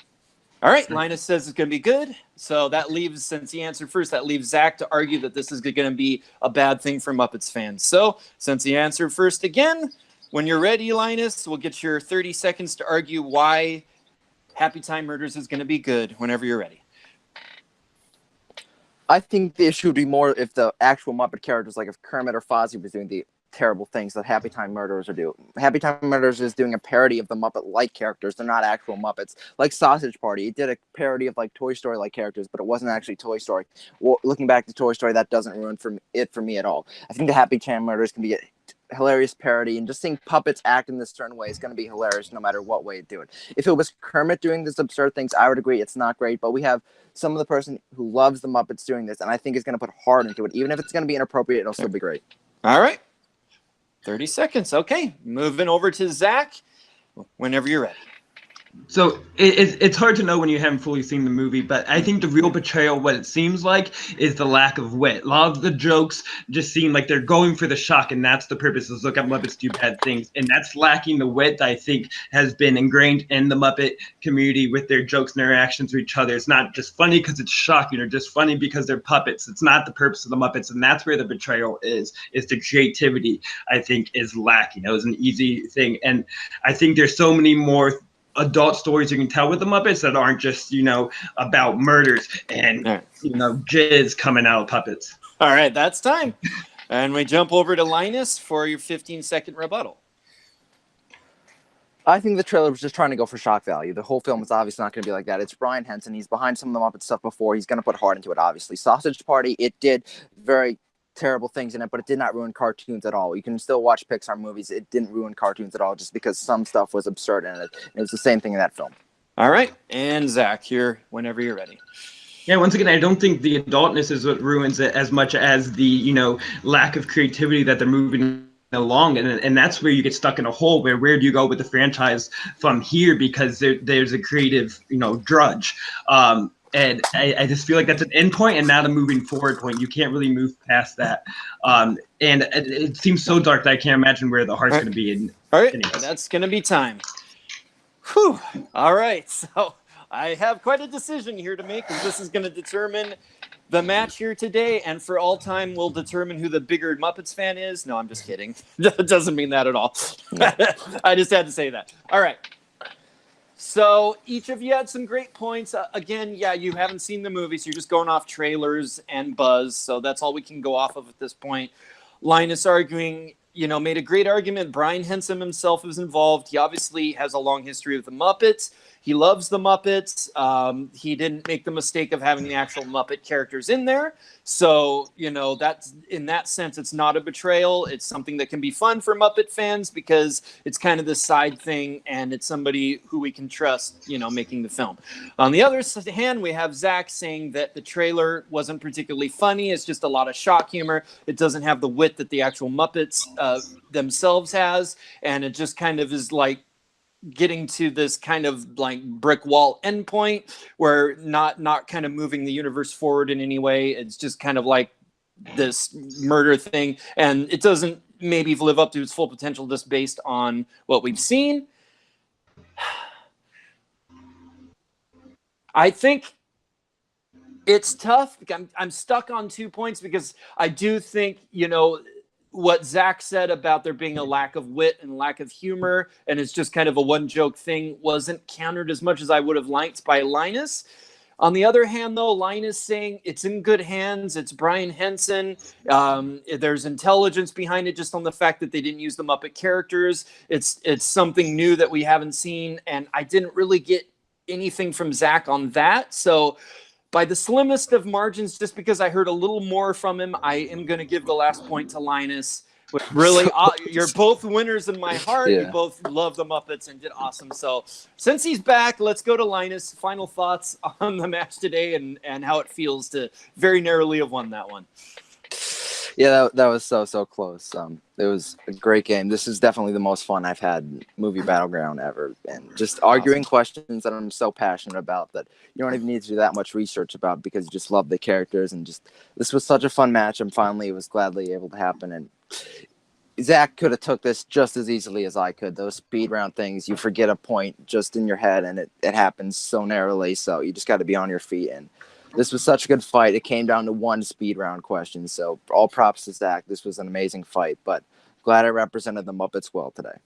All right, Linus says it's going to be good. So that leaves, since he answered first, that leaves Zach to argue that this is going to be a bad thing for Muppets fans. So since he answered first again, when you're ready, Linus, we'll get your 30 seconds to argue why Happy Time Murders is going to be good whenever you're ready. I think the issue would be more if the actual Muppet characters, like if Kermit or Fozzie was doing the terrible things that Happy Time Murderers are doing. Happy Time Murderers is doing a parody of the Muppet-like characters. They're not actual Muppets. Like Sausage Party, it did a parody of like Toy Story-like characters, but it wasn't actually Toy Story. Well, looking back to Toy Story, that doesn't ruin for me at all. I think the Happy Time Murderers can be a hilarious parody, and just seeing puppets act in this certain way is going to be hilarious no matter what way you do it. If it was Kermit doing these absurd things, I would agree it's not great, but we have some of the person who loves the Muppets doing this, and I think is going to put heart into it. Even if it's going to be inappropriate, it'll still be great. All right. 30 seconds. Okay. Moving over to Zach whenever you're ready. So it's hard to know when you haven't fully seen the movie, but I think the real betrayal, what it seems like, is the lack of wit. A lot of the jokes just seem like they're going for the shock, and that's the purpose, is look at Muppets do bad things. And that's lacking the wit that I think has been ingrained in the Muppet community with their jokes and their reactions to each other. It's not just funny because it's shocking, or just funny because they're puppets. It's not the purpose of the Muppets, and that's where the betrayal is the creativity, I think, is lacking. It was an easy thing, and I think there's so many more adult stories you can tell with the Muppets that aren't just, about murders and, jizz coming out of puppets. All right, that's time. And we jump over to Linus for your 15-second rebuttal. I think the trailer was just trying to go for shock value. The whole film is obviously not going to be like that. It's Brian Henson. He's behind some of the Muppet stuff before. He's going to put heart into it, obviously. Sausage Party, it did very terrible things in it, but it did not ruin cartoons at all. You can still watch Pixar movies. It didn't ruin cartoons at all just because some stuff was absurd in it. It was the same thing in that film. All right. And Zach, here whenever you're ready. Yeah, once again, I don't think the adultness is what ruins it as much as the, lack of creativity that they're moving along, and that's where you get stuck in a hole where do you go with the franchise from here, because there's a creative, drudge. And I just feel like that's an end point and not a moving forward point. You can't really move past that. And it seems so dark that I can't imagine where the heart's going to be. All right, that's going to be time. Whew. All right, so I have quite a decision here to make, because this is going to determine the match here today, and for all time will determine who the bigger Muppets fan is. No, I'm just kidding. That doesn't mean that at all. I just had to say that. All right. So each of you had some great points. Again, yeah, you haven't seen the movie, so you're just going off trailers and buzz. So that's all we can go off of at this point. Linus arguing, made a great argument. Brian Henson himself is involved. He obviously has a long history with the Muppets. He loves the Muppets. He didn't make the mistake of having the actual Muppet characters in there. So, that's, in that sense, it's not a betrayal. It's something that can be fun for Muppet fans because it's kind of this side thing, and it's somebody who we can trust, making the film. On the other hand, we have Zach saying that the trailer wasn't particularly funny. It's just a lot of shock humor. It doesn't have the wit that the actual Muppets themselves has, and it just kind of is like getting to this kind of like brick wall endpoint where not kind of moving the universe forward in any way. It's just kind of like this murder thing, and it doesn't maybe live up to its full potential just based on what we've seen. I think it's tough. I'm stuck on 2 points because I do think, what Zack said about there being a lack of wit and lack of humor, and it's just kind of a one joke thing, wasn't countered as much as I would have liked by Linus. On the other hand, though, Linus saying it's in good hands. It's Brian Henson. There's intelligence behind it, just on the fact that they didn't use the Muppet characters. It's something new that we haven't seen, and I didn't really get anything from Zack on that. So by the slimmest of margins, just because I heard a little more from him, I am going to give the last point to Linus. Really, you're both winners in my heart. Yeah. You both love the Muppets and did awesome. So since he's back, let's go to Linus. Final thoughts on the match today and how it feels to very narrowly have won that one. Yeah, that was so close. It was a great game. This is definitely the most fun I've had in Movie Battleground ever. And just arguing questions that I'm so passionate about that you don't even need to do that much research about because you just love the characters. And just this was such a fun match. And finally, it was gladly able to happen. And Zack could have took this just as easily as I could. Those speed round things, you forget a point just in your head, and it happens so narrowly. So you just got to be on your feet. And this was such a good fight. It came down to one speed round question. So all props to Zack. This was an amazing fight, but glad I represented the Muppets well today.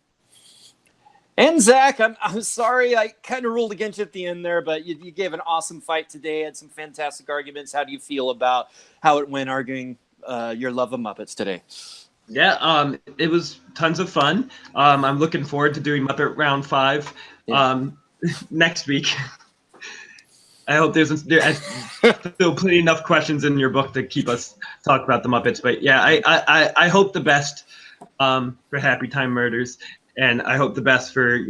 And Zack, I'm sorry I kind of ruled against you at the end there, but you gave an awesome fight today. Had some fantastic arguments. How do you feel about how it went arguing your love of Muppets today? Yeah, it was tons of fun. I'm looking forward to doing Muppet Round 5 next week. I hope there's still plenty enough questions in your book to keep us talk about the Muppets. But yeah, I hope the best for Happy Time Murders, and I hope the best for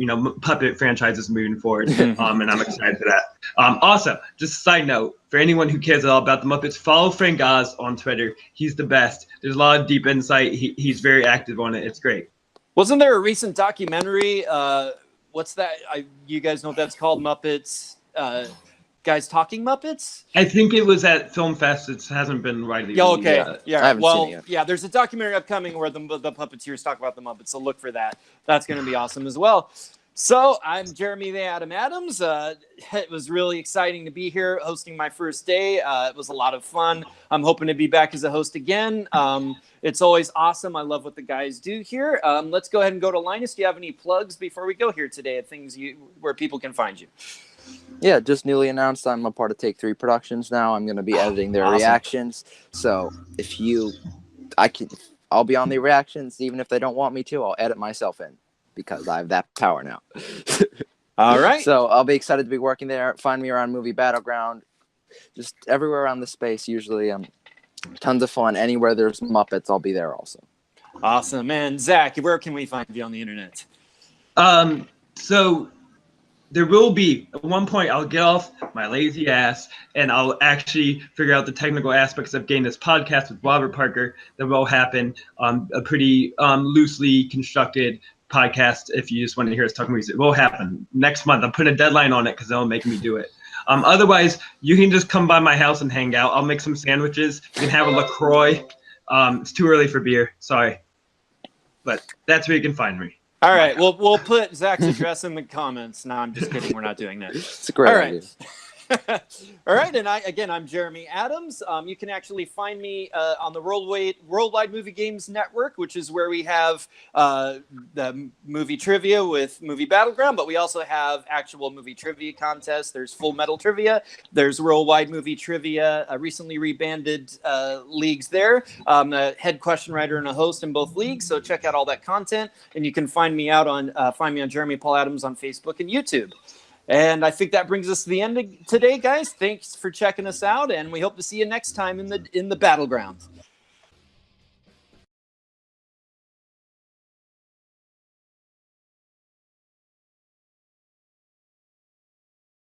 puppet franchises moving forward. And I'm excited for that. Also, just a side note for anyone who cares at all about the Muppets, follow Frank Oz on Twitter. He's the best. There's a lot of deep insight. He's very active on it. It's great. Wasn't there a recent documentary? What's that? You guys know what that's called? Muppets. Guys Talking Muppets? I think it was at Film Fest. It hasn't been widely released. Okay. Yeah. I haven't seen it yet. Yeah, there's a documentary upcoming where the puppeteers talk about the Muppets, so look for that. That's going to be awesome as well. So I'm Jeremy the Adam Adams. It was really exciting to be here hosting my first day. It was a lot of fun. I'm hoping to be back as a host again. It's always awesome. I love what the guys do here. Let's go ahead and go to Linus. Do you have any plugs before we go here today of things where people can find you? Yeah, just newly announced I'm a part of Take 3 Productions now. I'm going to be editing their reactions. So I'll be on the reactions. Even if they don't want me to, I'll edit myself in because I have that power now. All right. So I'll be excited to be working there. Find me around Movie Battleground. Just everywhere around the space. Usually tons of fun. Anywhere there's Muppets, I'll be there also. Awesome. And Zack, where can we find you on the internet? So there will be, at one point, I'll get off my lazy ass and I'll actually figure out the technical aspects of getting this podcast with Robert Parker. That will happen. A pretty loosely constructed podcast. If you just want to hear us talk movies, it will happen next month. I'm putting a deadline on it because they'll make me do it. Otherwise, you can just come by my house and hang out. I'll make some sandwiches. You can have a LaCroix. It's too early for beer. Sorry. But that's where you can find me. All right, we'll put Zack's address in the comments. No, I'm just kidding. We're not doing that. It's a great idea. All right, and I'm Jeremy Adams. You can actually find me on the Worldwide Movie Games Network, which is where we have the movie trivia with Movie Battleground, but we also have actual movie trivia contests. There's Full Metal Trivia. There's Worldwide Movie Trivia, recently rebanded leagues there. I'm a head question writer and a host in both leagues, so check out all that content, and you can find me on Jeremy Paul Adams on Facebook and YouTube. And I think that brings us to the end of today, guys. Thanks for checking us out, and we hope to see you next time in the Battleground.